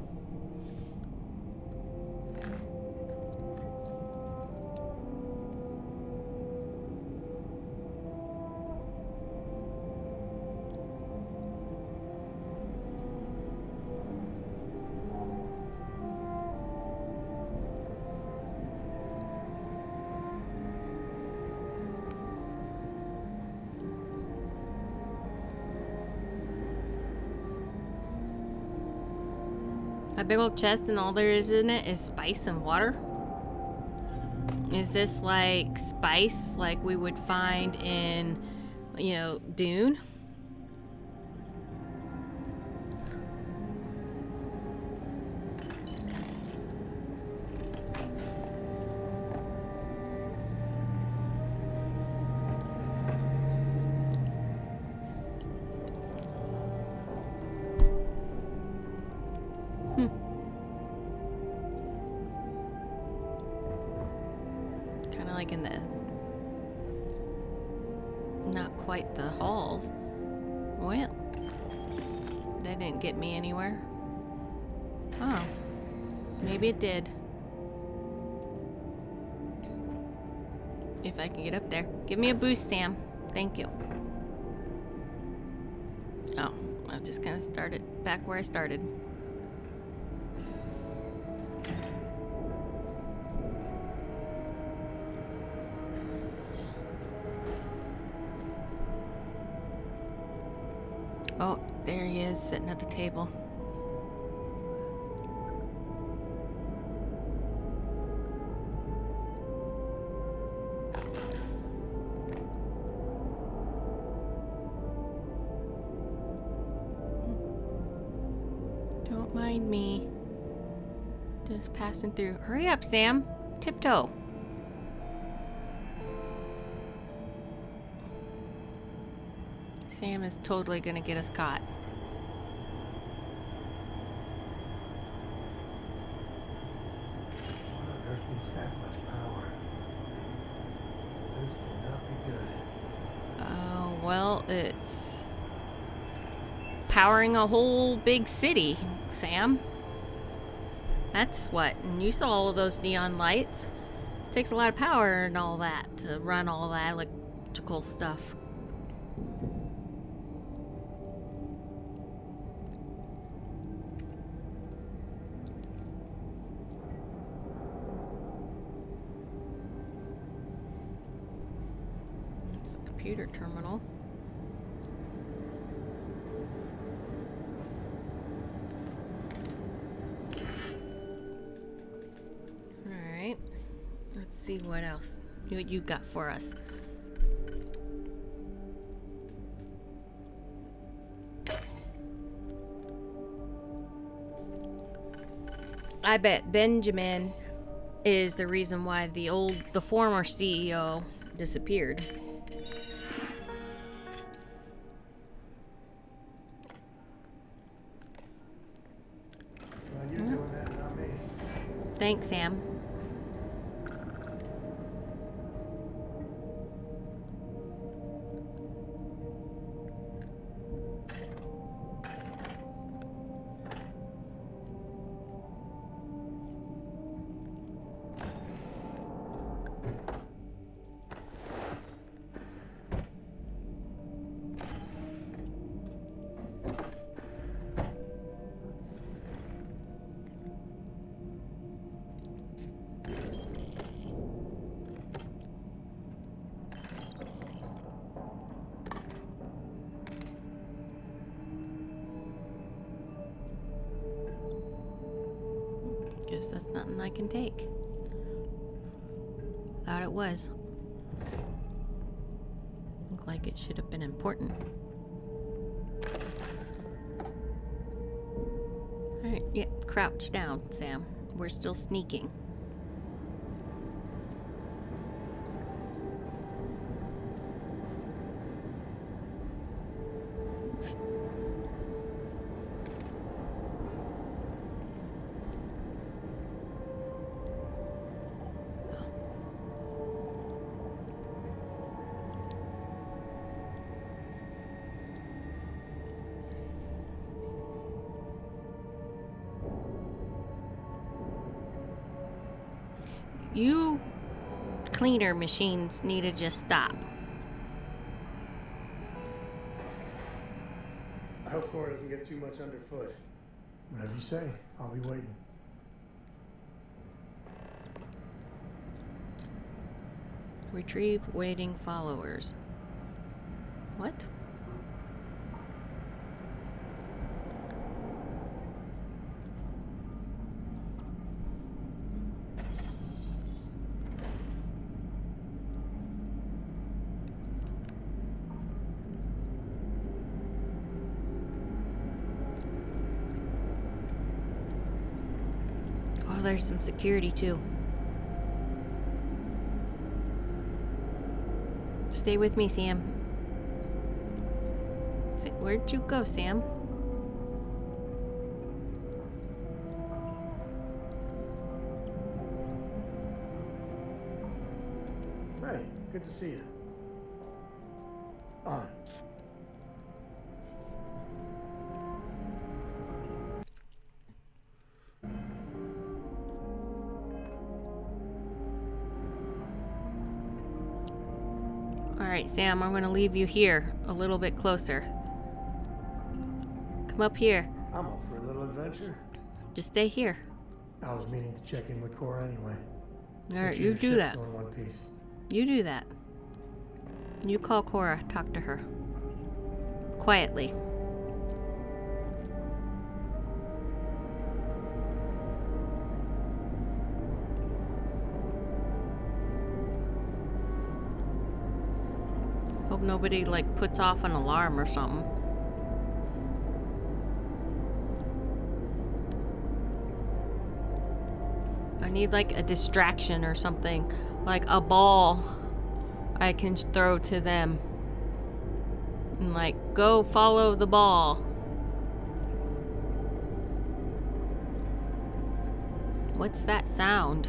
A big old chest and all there is in it is spice and water? Is this like spice like we would find in, you know, Dune? Like in the not quite the halls. Well, that didn't get me anywhere. Oh, maybe it did. If I can get up there. Give me a boost, Sam. Thank you. Oh, I just kind of started back where I started. Oh, there he is, sitting at the table. Don't mind me. Just passing through. Hurry up, Sam. Tiptoe. Sam is totally gonna get us caught. What on earth needs that much power? This cannot be good. Oh, well, it's powering a whole big city, Sam. That's what. And you saw all of those neon lights. Takes a lot of power and all that to run all that electrical stuff. It's a computer terminal. Alright. Let's see what else you got for us. I bet Benjamin is the reason why the former CEO disappeared. Well, you're doing that, not me. Thanks, Sam. Guess that's nothing I can take. Thought it was. Looked like it should have been important. Alright, yeah, crouch down, Sam. We're still sneaking. You cleaner machines need to just stop. I hope Cora doesn't get too much underfoot. Whatever you say, I'll be waiting. Retrieve waiting followers. What? Oh, there's some security too. Stay with me, Sam. Where'd you go, Sam? Hey, good to see you. On. Alright, Sam, I'm gonna leave you here, a little bit closer. Come up here. I'm up for a little adventure. Just stay here. I was meaning to check in with Cora anyway. Alright, Make sure you your do ship's that. still in one piece. You do that. You call Cora, talk to her. Quietly. Hope nobody, like, puts off an alarm or something. I need, like, a distraction or something. Like a ball I can throw to them. And, like, go follow the ball. What's that sound?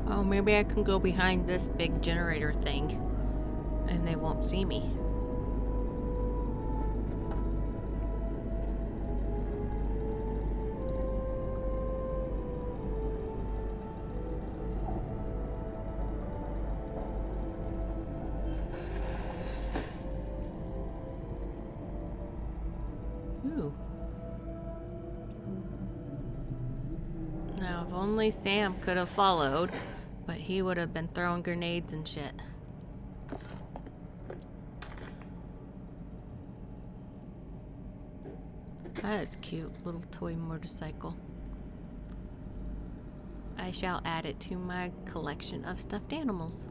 Oh, maybe I can go behind this big generator thing. And they won't see me. Ooh. Now, if only Sam could have followed, but he would have been throwing grenades and shit. That is cute, little toy motorcycle. I shall add it to my collection of stuffed animals.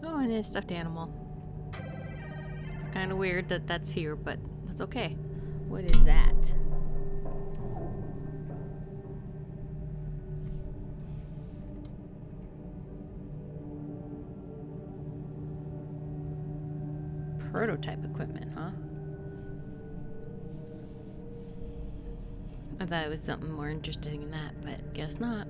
Oh, and a stuffed animal. It's kind of weird that that's here, but that's okay. What is that? Prototype equipment, huh? I thought it was something more interesting than that, but guess not.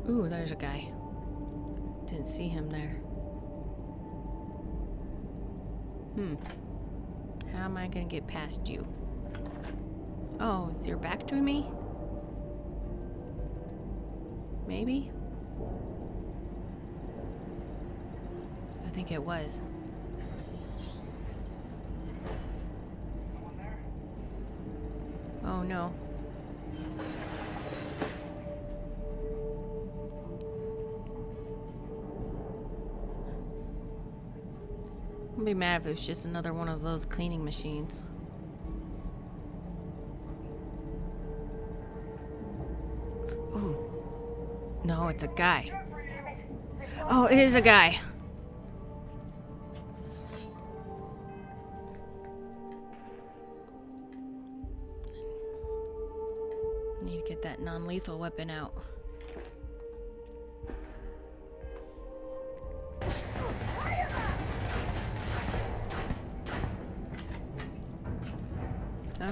Ooh, there's a guy. Didn't see him there. How am I gonna get past you? Oh, is your back to me? Maybe? I think it was. Oh no. I'd be mad if it was just another one of those cleaning machines. Ooh. No, it's a guy. Oh, it is a guy. Need to get that non-lethal weapon out.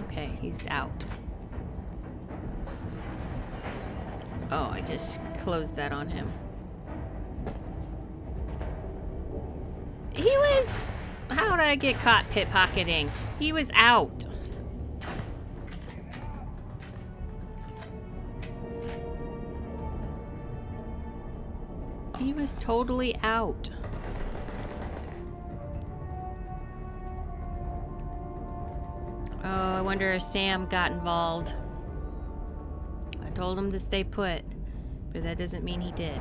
Okay, he's out. Oh, I just closed that on him. He was... How did I get caught pickpocketing? He was out. He was totally out. Oh, I wonder if Sam got involved. I told him to stay put, but that doesn't mean he did.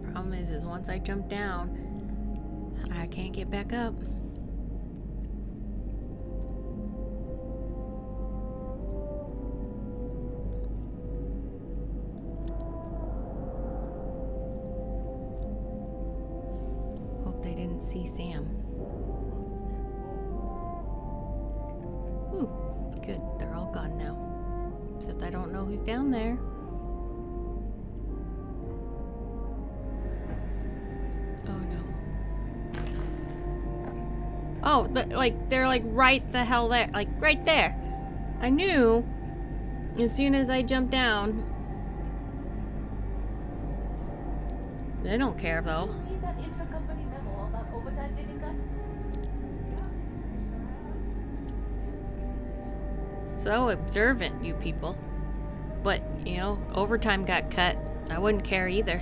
The problem is once I jump down, I can't get back up. Hope they didn't see Sam. Ooh, good. They're all gone now. Except I don't know who's down there. Oh, they're like right the hell there. Like right there. I knew as soon as I jumped down. They don't care though. Read that intra-company memo about overtime getting done? So observant, you people. But, you know, overtime got cut. I wouldn't care either.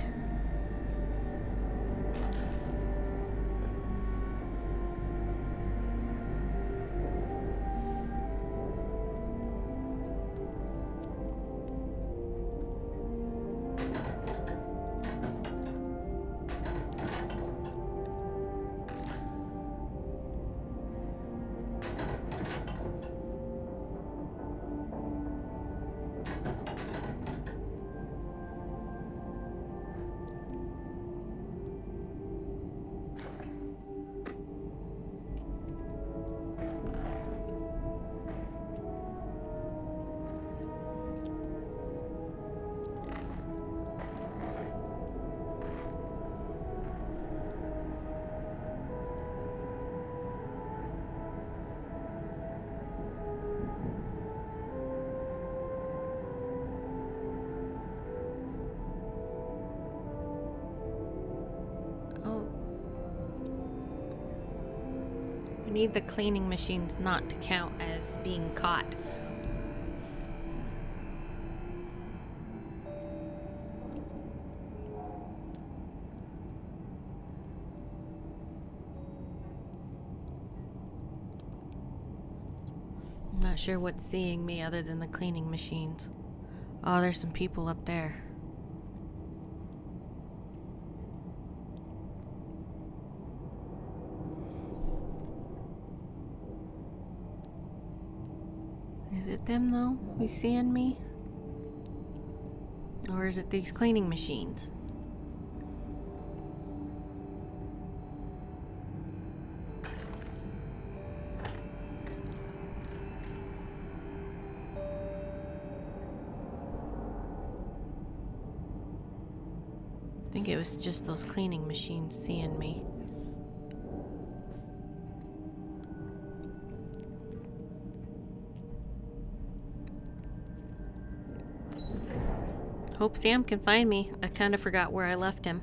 We need the cleaning machines not to count as being caught. I'm not sure what's seeing me other than the cleaning machines. Oh, there's some people up there. Is it them though? Who's seeing me? Or is it these cleaning machines? I think it was just those cleaning machines seeing me. Hope Sam can find me. I kind of forgot where I left him.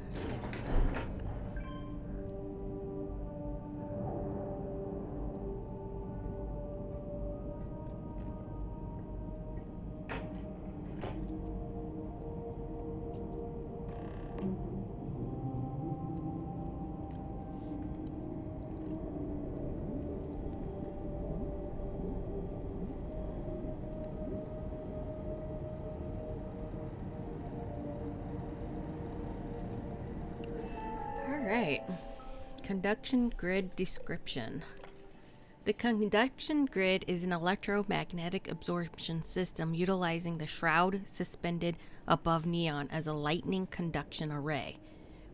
Alright. Conduction grid description. The conduction grid is an electromagnetic absorption system utilizing the shroud suspended above neon as a lightning conduction array.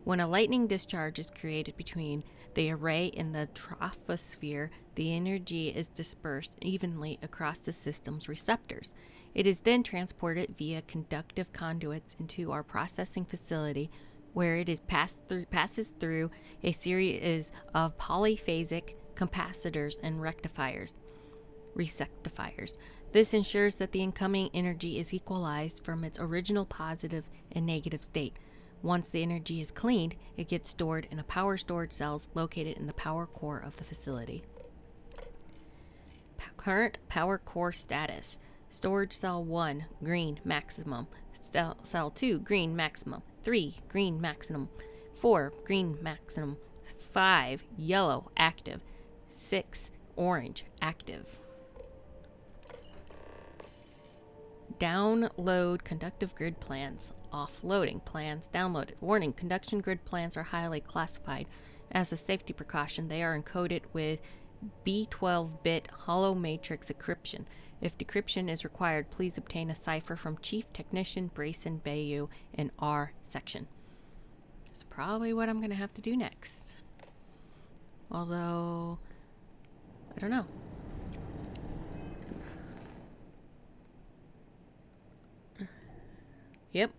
When a lightning discharge is created between the array and the troposphere, the energy is dispersed evenly across the system's receptors. It is then transported via conductive conduits into our processing facility, where it is passes through a series of polyphasic capacitors and rectifiers. This ensures that the incoming energy is equalized from its original positive and negative state. Once the energy is cleaned, it gets stored in a power storage cells located in the power core of the facility. Current power core status. Storage cell 1, green, maximum. Cell 2, green, maximum. 3, green, maximum. 4, green, maximum. 5, yellow, active. 6, orange, active. Download conductive grid plans. Offloading plans downloaded. Warning, conduction grid plans are highly classified. As a safety precaution, they are encoded with B12-bit hollow matrix encryption. If decryption is required, please obtain a cipher from Chief Technician Breyson Bayu in R section. That's probably what I'm going to have to do next. Although, I don't know. Yep,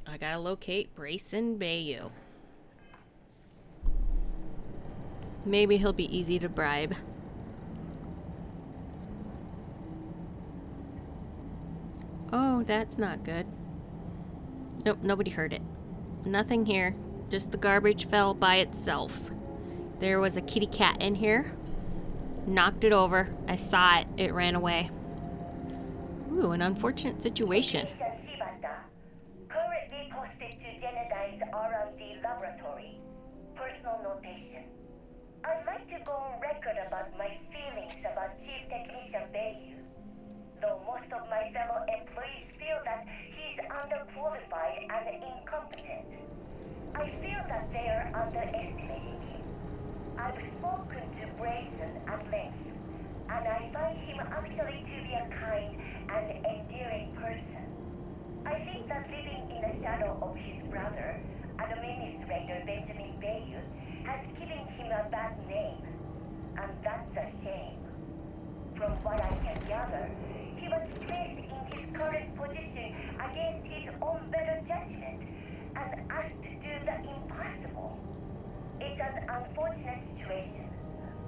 I gotta locate Breyson Bayu. Maybe he'll be easy to bribe. Oh, that's not good. Nope, nobody heard it. Nothing here. Just the garbage fell by itself. There was a kitty cat in here. Knocked it over. I saw it. It ran away. Ooh, an unfortunate situation. Currently posted to Generdyne's R&D laboratory. Personal notation. I'd like to go on record about my feelings about Chief Technician Bayu. Though most of my fellow employees feel that he's underqualified and incompetent, I feel that they are underestimating him. I've spoken to Breyson at length, and I find him actually to be a kind and endearing person. I think that living in the shadow of his brother, Administrator Benjamin Bayu, has given him a bad name, and that's a shame. From what I can gather, he was placed in his current position against his own better judgment and asked to do the impossible. It's an unfortunate situation,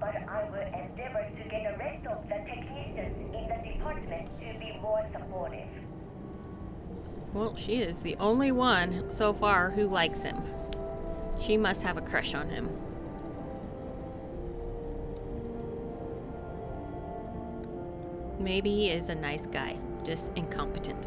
but I will endeavor to get the rest of the technicians in the department to be more supportive. Well, she is the only one so far who likes him. She must have a crush on him. Maybe he is a nice guy, just incompetent.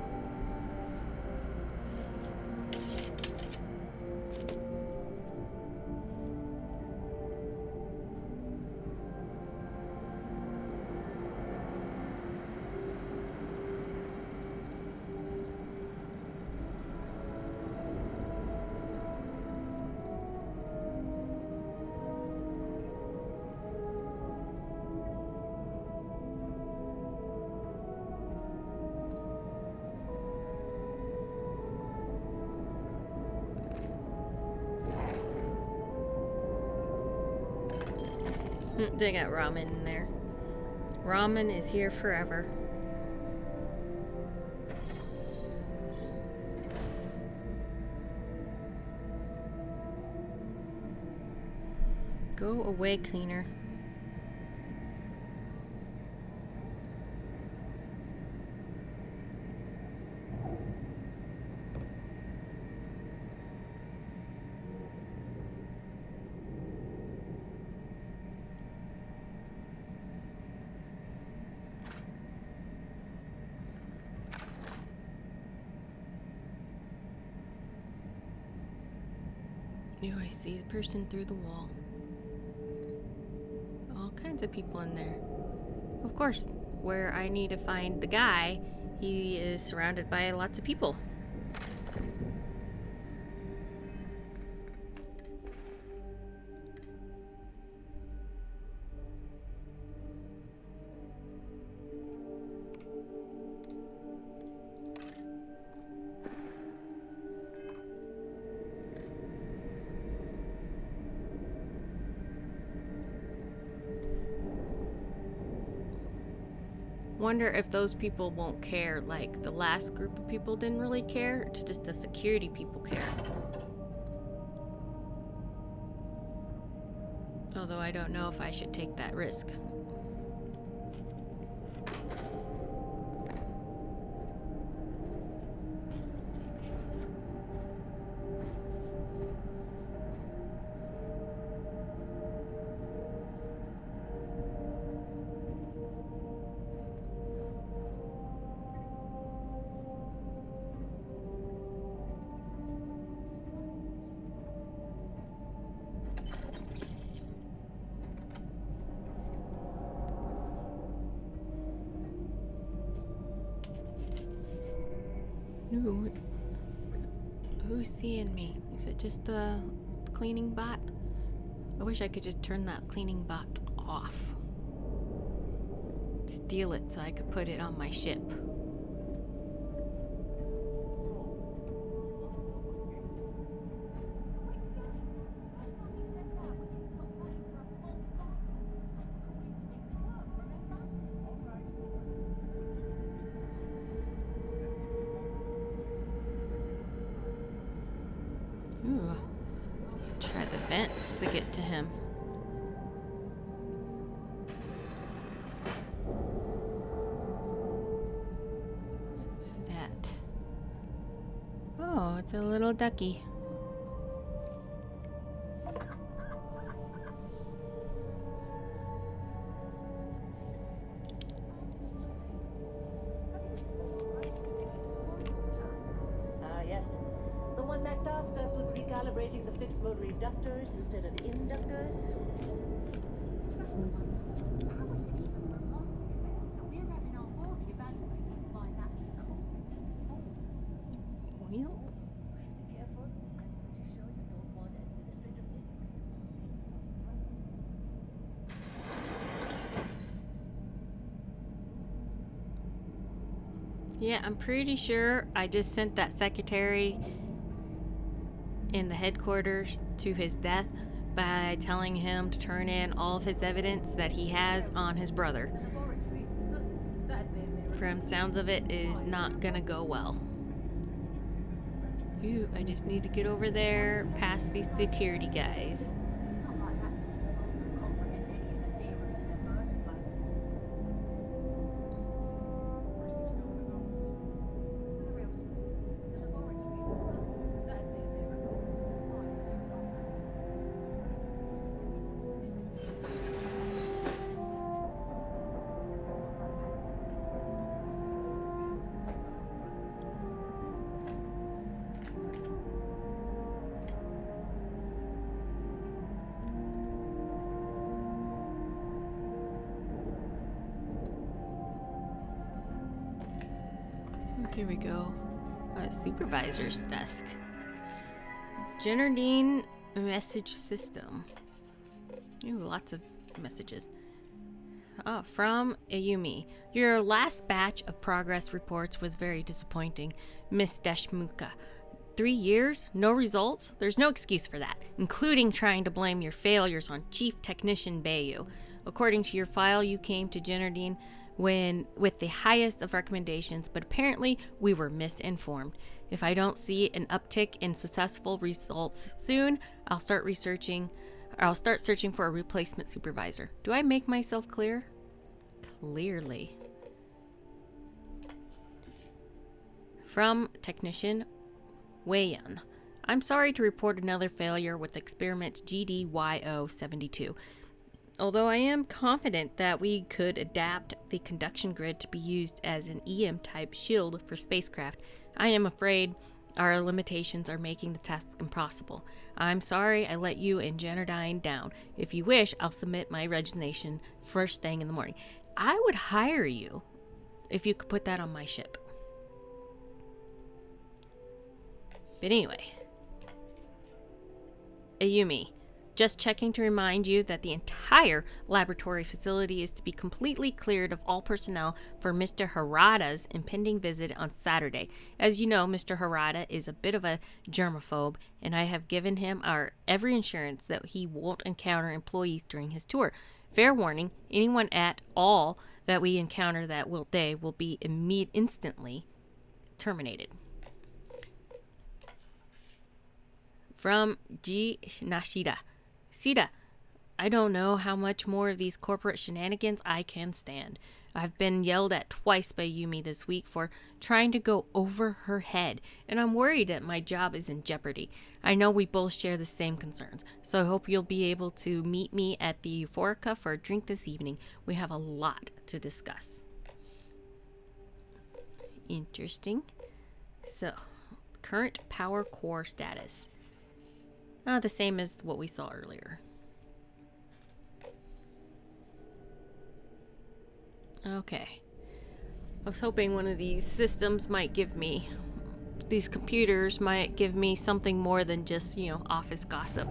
They got ramen in there. Ramen is here forever. Go away, cleaner. Ew, I see the person through the wall. All kinds of people in there. Of course, where I need to find the guy, he is surrounded by lots of people. Wonder if those people won't care, like the last group of people didn't really care. It's just the security people care. Although I don't know if I should take that risk. Ooh, who's seeing me? Is it just the cleaning bot? I wish I could just turn that cleaning bot off. Steal it so I could put it on my ship. Ooh, try the vents to get to him. What's that? Oh, it's a little ducky. operating the fixed mode reductors instead of inductors? Yeah, I'm pretty sure I just sent that secretary in the headquarters to his death by telling him to turn in all of his evidence that he has on his brother. From sounds of it, is not gonna go well. Ooh, I just need to get over there past these security guys. Here we go. Supervisor's desk. Generdyne message system. Ooh, lots of messages. From Ayumi. Your last batch of progress reports was very disappointing, Miss Deshmuka. 3 years? No results? There's no excuse for that, including trying to blame your failures on Chief Technician Bayu. According to your file, you came to Generdyne with the highest of recommendations, but apparently we were misinformed. If I don't see an uptick in successful results soon, I'll start searching for a replacement supervisor. Do I make myself clear? Clearly. From Technician Wayan. I'm sorry to report another failure with experiment GDYO72. Although I am confident that we could adapt the conduction grid to be used as an EM-type shield for spacecraft, I am afraid our limitations are making the task impossible. I'm sorry I let you and Generdyne down. If you wish, I'll submit my resignation first thing in the morning. I would hire you if you could put that on my ship. But anyway, Ayumi, just checking to remind you that the entire laboratory facility is to be completely cleared of all personnel for Mr. Harada's impending visit on Saturday. As you know, Mr. Harada is a bit of a germaphobe, and I have given him our every assurance that he won't encounter employees during his tour. Fair warning, anyone at all that we encounter that day will be instantly terminated. From Ji Nashida. Sita, I don't know how much more of these corporate shenanigans I can stand. I've been yelled at twice by Yumi this week for trying to go over her head, and I'm worried that my job is in jeopardy. I know we both share the same concerns, so I hope you'll be able to meet me at the Euphorica for a drink this evening. We have a lot to discuss. Interesting. So, current power core status. The same as what we saw earlier. Okay. I was hoping one of these systems might give me, these computers might give me something more than just, office gossip.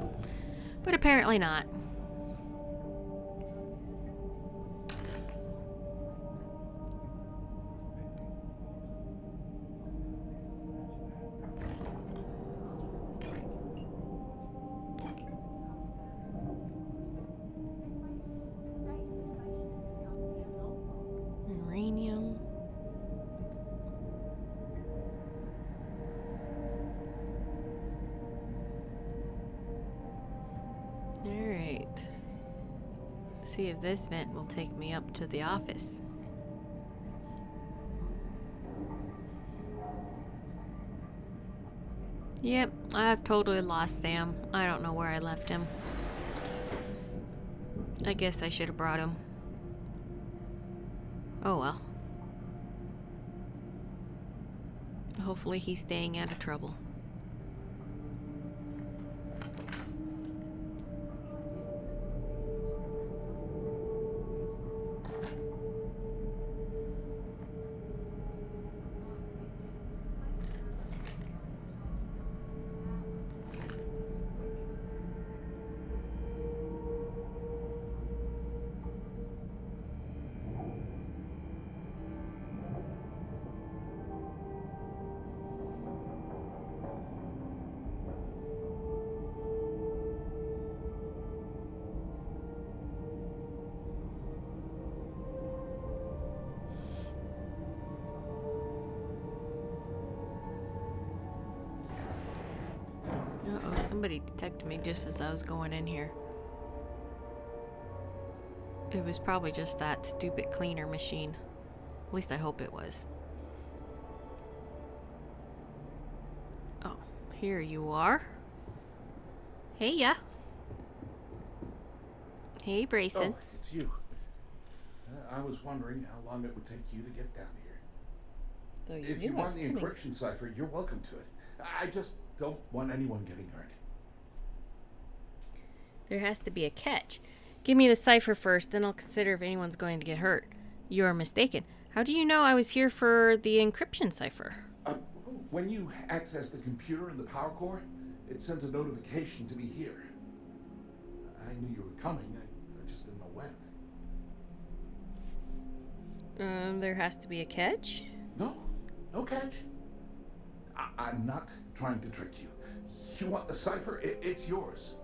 But apparently not. Uranium. Alright. See if this vent will take me up to the office. Yep, I've totally lost Sam. I don't know where I left him. I guess I should have brought him. Oh well. Hopefully he's staying out of trouble. Somebody detected me just as I was going in here. It was probably just that stupid cleaner machine. At least I hope it was. Oh, here you are. Hey, yeah. Hey, Breyson. Oh, it's you. I was wondering how long it would take you to get down here. So If you want the encryption cipher, you're welcome to it. I just don't want anyone getting hurt. There has to be a catch. Give me the cipher first, then I'll consider if anyone's going to get hurt. You are mistaken. How do you know I was here for the encryption cipher? When you accessed the computer in the power core, it sent a notification to be here. I knew you were coming. I just didn't know when. There has to be a catch? No catch. I'm not trying to trick you. You want the cipher? It's yours.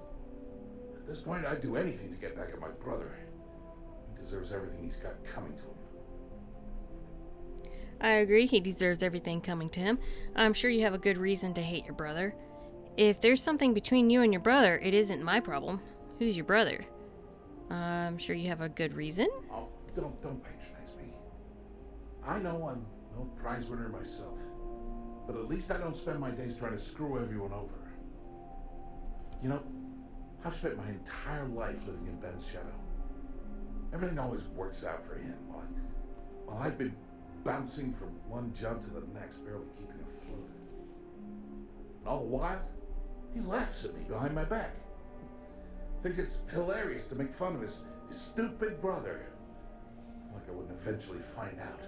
At this point, I'd do anything to get back at my brother. He deserves everything he's got coming to him. I agree, he deserves everything coming to him. I'm sure you have a good reason to hate your brother. If there's something between you and your brother, it isn't my problem. Who's your brother? I'm sure you have a good reason. Oh, don't patronize me. I know I'm no prize winner myself, but at least I don't spend my days trying to screw everyone over. You know, I've spent my entire life living in Ben's shadow. Everything always works out for him, while I've been bouncing from one job to the next, barely keeping afloat. And all the while, he laughs at me behind my back. Thinks it's hilarious to make fun of his stupid brother. Like I wouldn't eventually find out.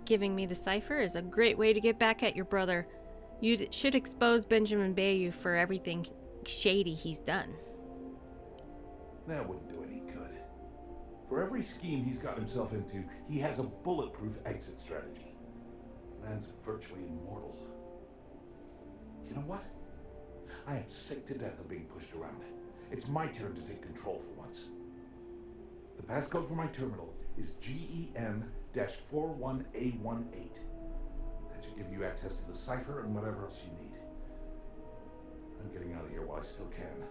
Giving me the cipher is a great way to get back at your brother. You should expose Benjamin Bayu for everything shady he's done. That wouldn't do any good. For every scheme he's got himself into, he has a bulletproof exit strategy. Man's virtually immortal. You know what? I am sick to death of being pushed around. It's my turn to take control for once. The passcode for my terminal is GEM-41A18. That should give you access to the cipher and whatever else you need. I'm getting out of here while I still can.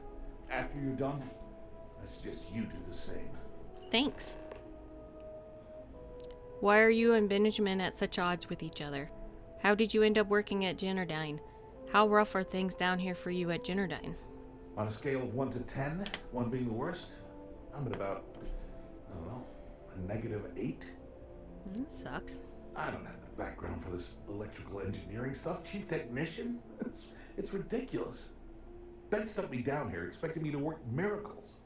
After you're done, I suggest you do the same. Thanks. Why are you and Benjamin at such odds with each other? How did you end up working at Generdyne? How rough are things down here for you at Generdyne? On a scale of 1 to 10, 1 being the worst, I'm at about, I don't know, a -8. That sucks. I don't have the background for this electrical engineering stuff. Chief technician? It's ridiculous. Ben stuck me down here expecting me to work miracles.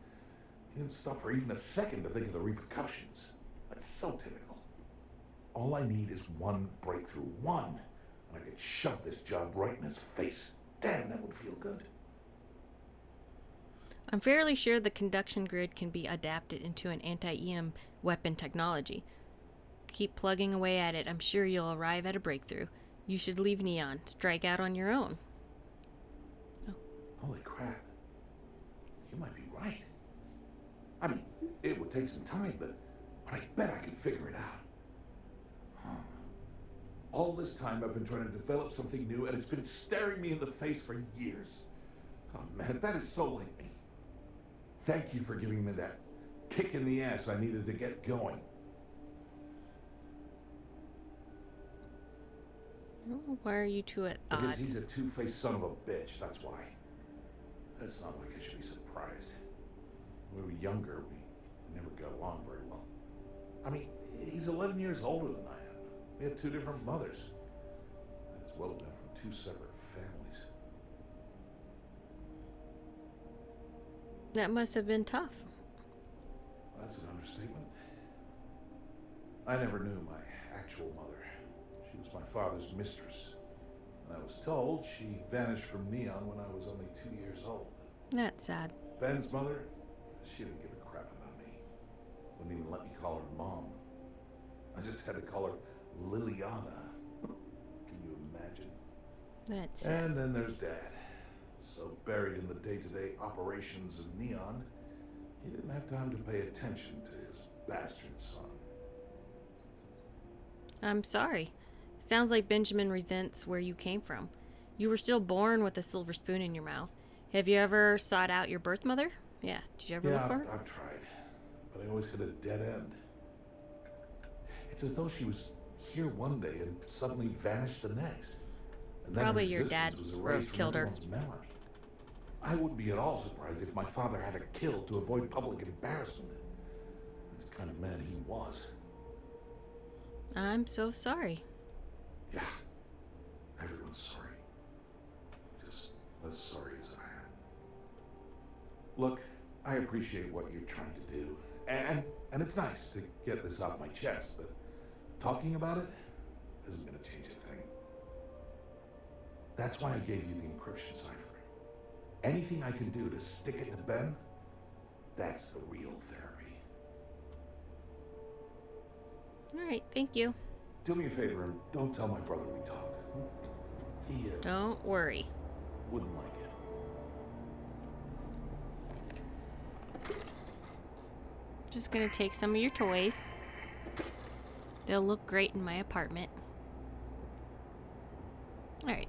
He didn't stop for even a second to think of the repercussions. That's so typical. All I need is one breakthrough. One. And I could shove this job right in his face. Damn, that would feel good. I'm fairly sure the conduction grid can be adapted into an anti-EM weapon technology. Keep plugging away at it. I'm sure you'll arrive at a breakthrough. You should leave Neon. Strike out on your own. Oh. Holy crap. You might be right. I mean, it would take some time, but I bet I could figure it out. All this time I've been trying to develop something new, and it's been staring me in the face for years. Oh man, that is so like me. Thank you for giving me that kick in the ass I needed to get going. Why are you two at odds? Because he's a two-faced son of a bitch, that's why. It's not like I should be surprised. When we were younger, we never got along very well. I mean, he's 11 years older than I am. We had 2 different mothers. As well as been from 2 separate families. That must have been tough. That's an understatement. I never knew my actual mother. She was my father's mistress. And I was told she vanished from Neon when I was only 2 years old. That's sad. Ben's mother, she didn't give a crap about me. Wouldn't even let me call her mom. I just had to call her Liliana. Can you imagine? That's And then there's Dad. So buried in the day-to-day operations of Neon, he didn't have time to pay attention to his bastard son. I'm sorry. Sounds like Benjamin resents where you came from. You were still born with a silver spoon in your mouth. Have you ever sought out your birth mother? Yeah, did you ever look for her? I've tried, but I always hit a dead end. It's as though she was here one day and suddenly vanished the next. And then Probably her your dad existence was erased killed from her. everyone's memory. I wouldn't be at all surprised if my father had her killed to avoid public embarrassment. That's the kind of man he was. I'm so sorry. Yeah, everyone's sorry. Just as sorry as I am. Look, I appreciate what you're trying to do. And it's nice to get this off my chest, but talking about it isn't going to change a thing. That's why I gave you the encryption cipher. Anything I can do to stick it to Ben, that's the real therapy. Alright, thank you. Do me a favor and don't tell my brother we talked. He Don't worry. wouldn't like it. Just gonna take some of your toys. They'll look great in my apartment. Alright.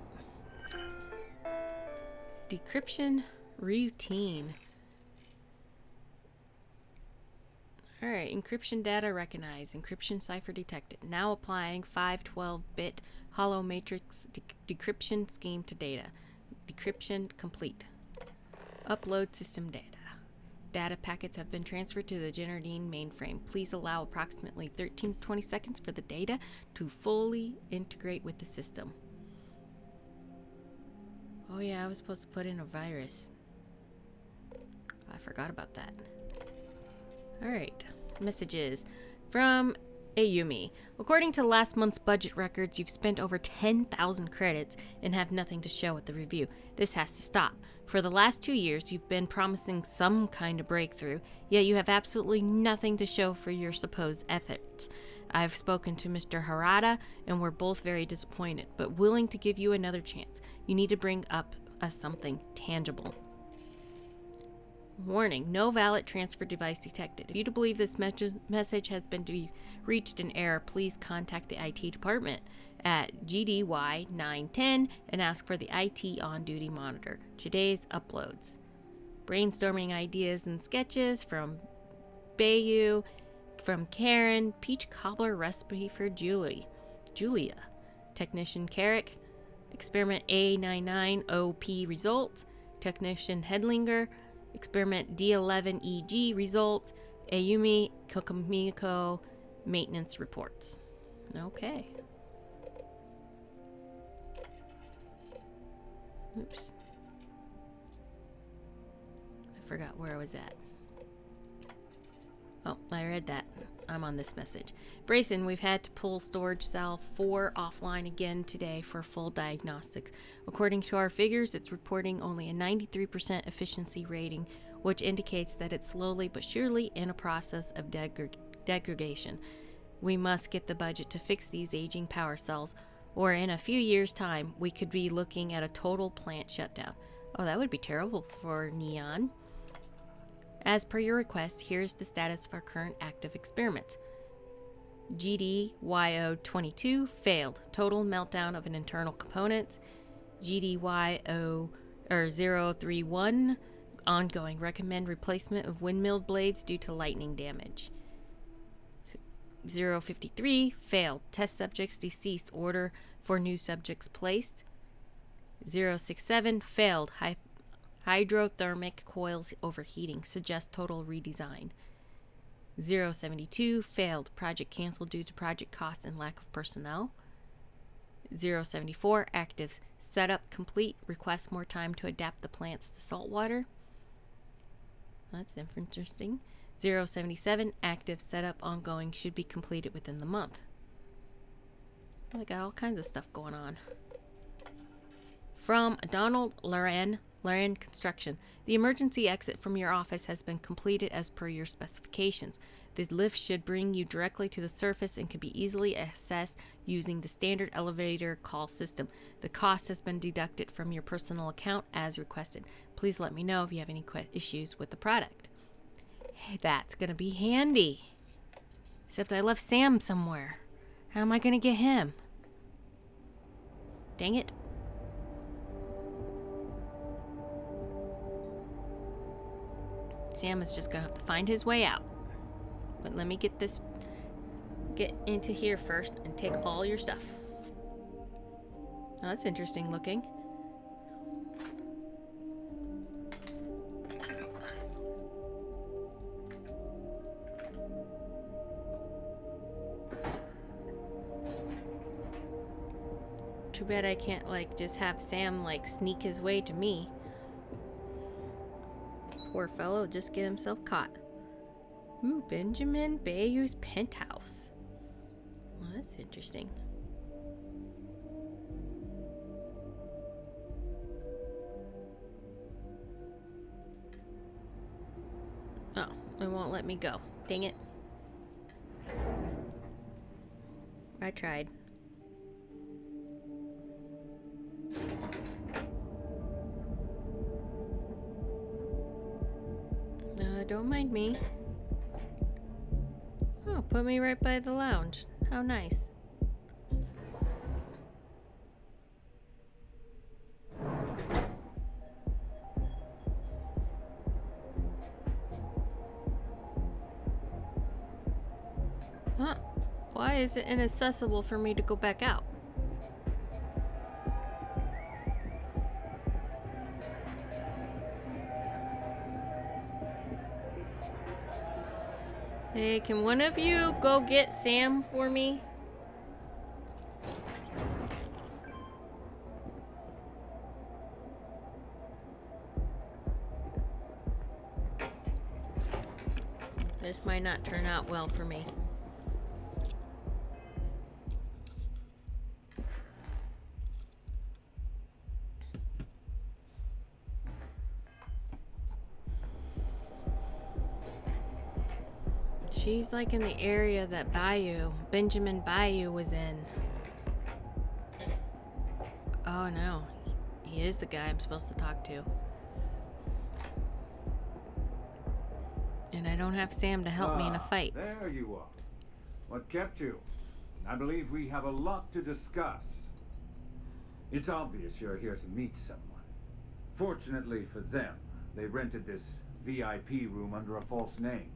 Decryption routine. Alright, encryption data recognized. Encryption cipher detected. Now applying 512-bit hollow matrix decryption scheme to data. Decryption complete. Upload system data. Data packets have been transferred to the Generdyne mainframe. Please allow approximately 13 to 20 seconds for the data to fully integrate with the system. Oh yeah, I was supposed to put in a virus. I forgot about that. Alright, messages from Ayumi. According to last month's budget records, you've spent over 10,000 credits and have nothing to show at the review. This has to stop. For the last 2 years, you've been promising some kind of breakthrough, yet you have absolutely nothing to show for your supposed efforts. I've spoken to Mr. Harada, and we're both very disappointed, but willing to give you another chance. You need to bring up something tangible. Warning, no valid transfer device detected. If you believe this message has been reached in error, please contact the IT department at GDY 910 and ask for the IT on-duty monitor. Today's uploads. Brainstorming ideas and sketches from Bayu, from Karen, peach cobbler recipe for Julia. Technician Carrick, experiment A99OP results, technician Headlinger, experiment D11EG results, Ayumi Komiko maintenance reports. Okay. Oops. I forgot where I was at. Oh, I read that. I'm on this message. Breyson, we've had to pull storage cell 4 offline again today for full diagnostics. According to our figures, it's reporting only a 93% efficiency rating, which indicates that it's slowly but surely in a process of degradation. We must get the budget to fix these aging power cells, or in a few years' time, we could be looking at a total plant shutdown. Oh, that would be terrible for Neon. As per your request, here's the status of our current active experiments. GDYO22 failed. Total meltdown of an internal component. GDYO031 ongoing. Recommend replacement of windmill blades due to lightning damage. 053 failed. Test subjects deceased. Order for new subjects placed. 067 failed. Hydrothermic coils overheating. Suggest total redesign. 072 failed. Project canceled due to project costs and lack of personnel. 074 active. Setup complete. Request more time to adapt the plants to salt water. That's interesting. 077 active. Setup ongoing. Should be completed within the month. I got all kinds of stuff going on. From Donald Loren Construction. The emergency exit from your office has been completed as per your specifications. The lift should bring you directly to the surface and can be easily accessed using the standard elevator call system. The cost has been deducted from your personal account as requested. Please let me know if you have any issues with the product. Hey, that's going to be handy. Except I left Sam somewhere. How am I going to get him? Dang it. Sam is just gonna have to find his way out. But let me get into here first and take all your stuff. Oh, that's interesting looking. Too bad I can't, like, just have Sam, like, sneak his way to me. Poor fellow, just get himself caught. Ooh, Benjamin Bayu's penthouse. Well, that's interesting. Oh, it won't let me go. Dang it. I tried. Don't mind me. Oh, put me right by the lounge. How nice. Huh? Why is it inaccessible for me to go back out? Hey, can one of you go get Sam for me? This might not turn out well for me. She's like in the area that Benjamin Bayu was in. Oh no, he is the guy I'm supposed to talk to. And I don't have Sam to help me in a fight. There you are. What kept you? I believe we have a lot to discuss. It's obvious you're here to meet someone. Fortunately for them, they rented this VIP room under a false name.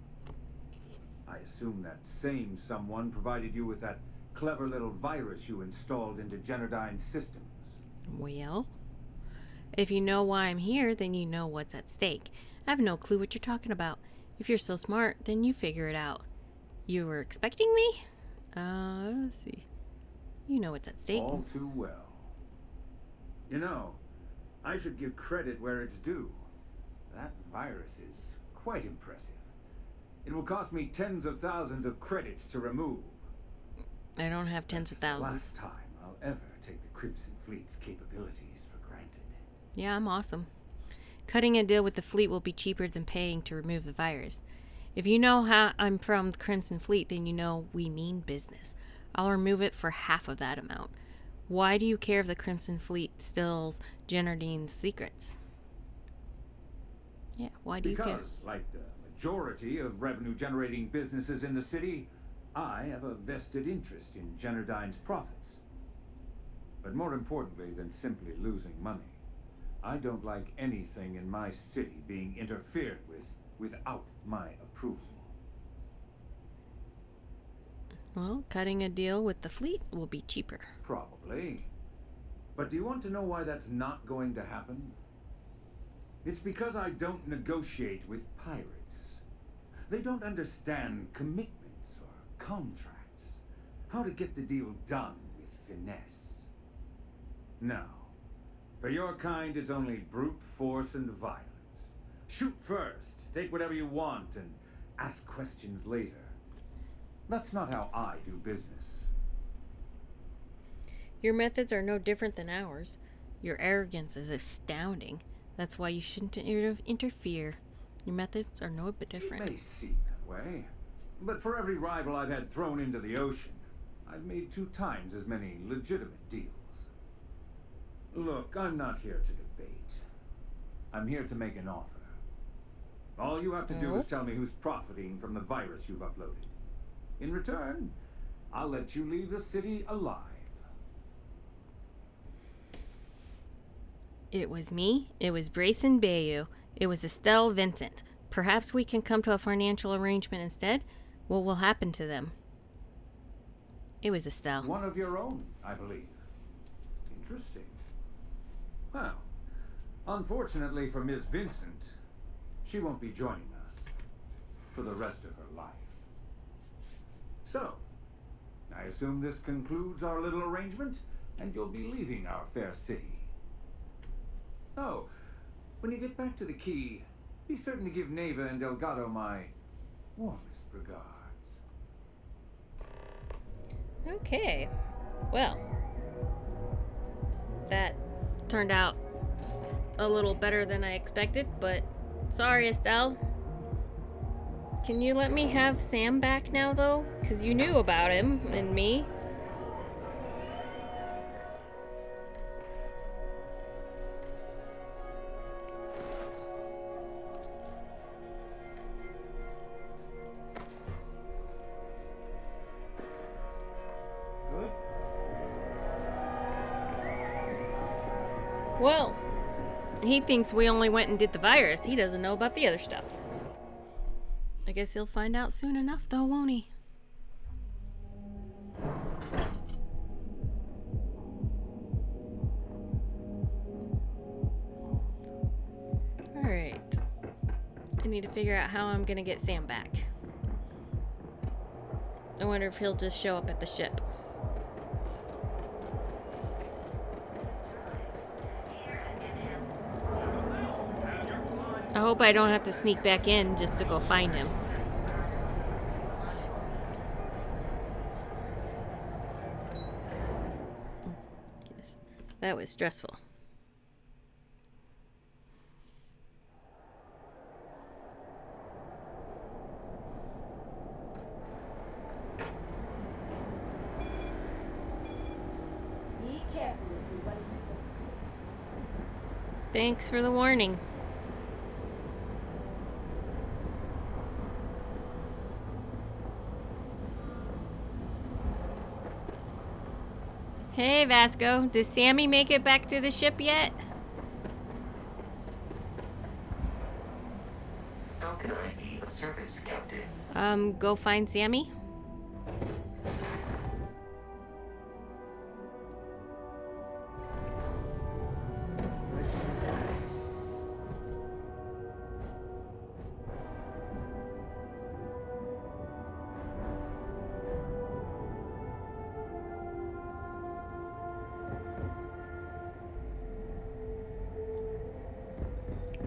I assume that same someone provided you with that clever little virus you installed into Generdyne's systems. Well, if you know why I'm here, then you know what's at stake. I have no clue what you're talking about. If you're so smart, then you figure it out. You were expecting me? Let's see. You know what's at stake. All too well. You know, I should give credit where it's due. That virus is quite impressive. It will cost me tens of thousands of credits to remove. I don't have tens of thousands. Last time I'll ever take the Crimson Fleet's capabilities for granted. Yeah, I'm awesome. Cutting a deal with the fleet will be cheaper than paying to remove the virus. If you know how I'm from the Crimson Fleet, then you know we mean business. I'll remove it for half of that amount. Why do you care if the Crimson Fleet steals Generdyne's secrets? Yeah, why do you care? Because, like the majority of revenue-generating businesses in the city, I have a vested interest in Generdyne's profits. But more importantly than simply losing money, I don't like anything in my city being interfered with without my approval. Well, cutting a deal with the fleet will be cheaper. Probably. But do you want to know why that's not going to happen? It's because I don't negotiate with pirates. They don't understand commitments or contracts. How to get the deal done with finesse. No. For your kind, it's only brute force and violence. Shoot first, take whatever you want, and ask questions later. That's not how I do business. Your methods are no different than ours. Your arrogance is astounding. That's why you shouldn't interfere. Your methods are no bit different. It may seem that way, but for every rival I've had thrown into the ocean, I've made 2 times as many legitimate deals. Look, I'm not here to debate. I'm here to make an offer. All you have to do is tell me who's profiting from the virus you've uploaded. In return, I'll let you leave the city alive. It was me. It was Breyson Bayu. It was Estelle Vincent. Perhaps we can come to a financial arrangement instead? What will happen to them? It was Estelle. One of your own, I believe. Interesting. Well, unfortunately for Miss Vincent, she won't be joining us for the rest of her life. So, I assume this concludes our little arrangement, and you'll be leaving our fair city. Oh, when you get back to the key, be certain to give Naeva and Delgado my warmest regards. Okay. Well, that turned out a little better than I expected, but sorry, Estelle. Can you let me have Sam back now, though? Because you knew about him and me. Good? Well, he thinks we only went and did the virus. He doesn't know about the other stuff. I guess he'll find out soon enough, though, won't he? Alright. I need to figure out how I'm gonna get Sam back. I wonder if he'll just show up at the ship. I hope I don't have to sneak back in just to go find him. Yes, that was stressful. Be careful, everybody. Thanks for the warning. Hey, Vasco. Does Sammy make it back to the ship yet? How can I be of service, Captain? Go find Sammy?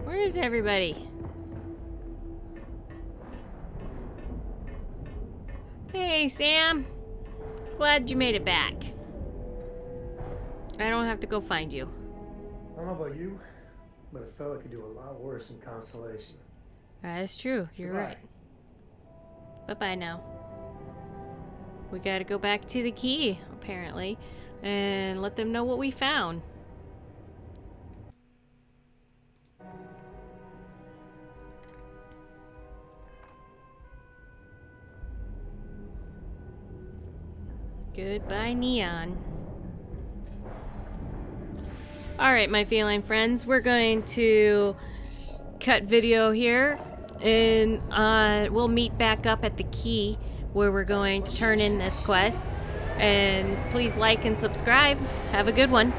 Where's everybody? Hey, Sam. Glad you made it back. I don't have to go find you. I don't know about you, but a fella could do a lot worse in Constellation. That's true. You're Goodbye. right. Bye-bye now. We gotta go back to the key, apparently, and let them know what we found. Goodbye, Neon. Alright, my feline friends, we're going to cut video here, and we'll meet back up at the key where we're going to turn in this quest. And please like and subscribe. Have a good one.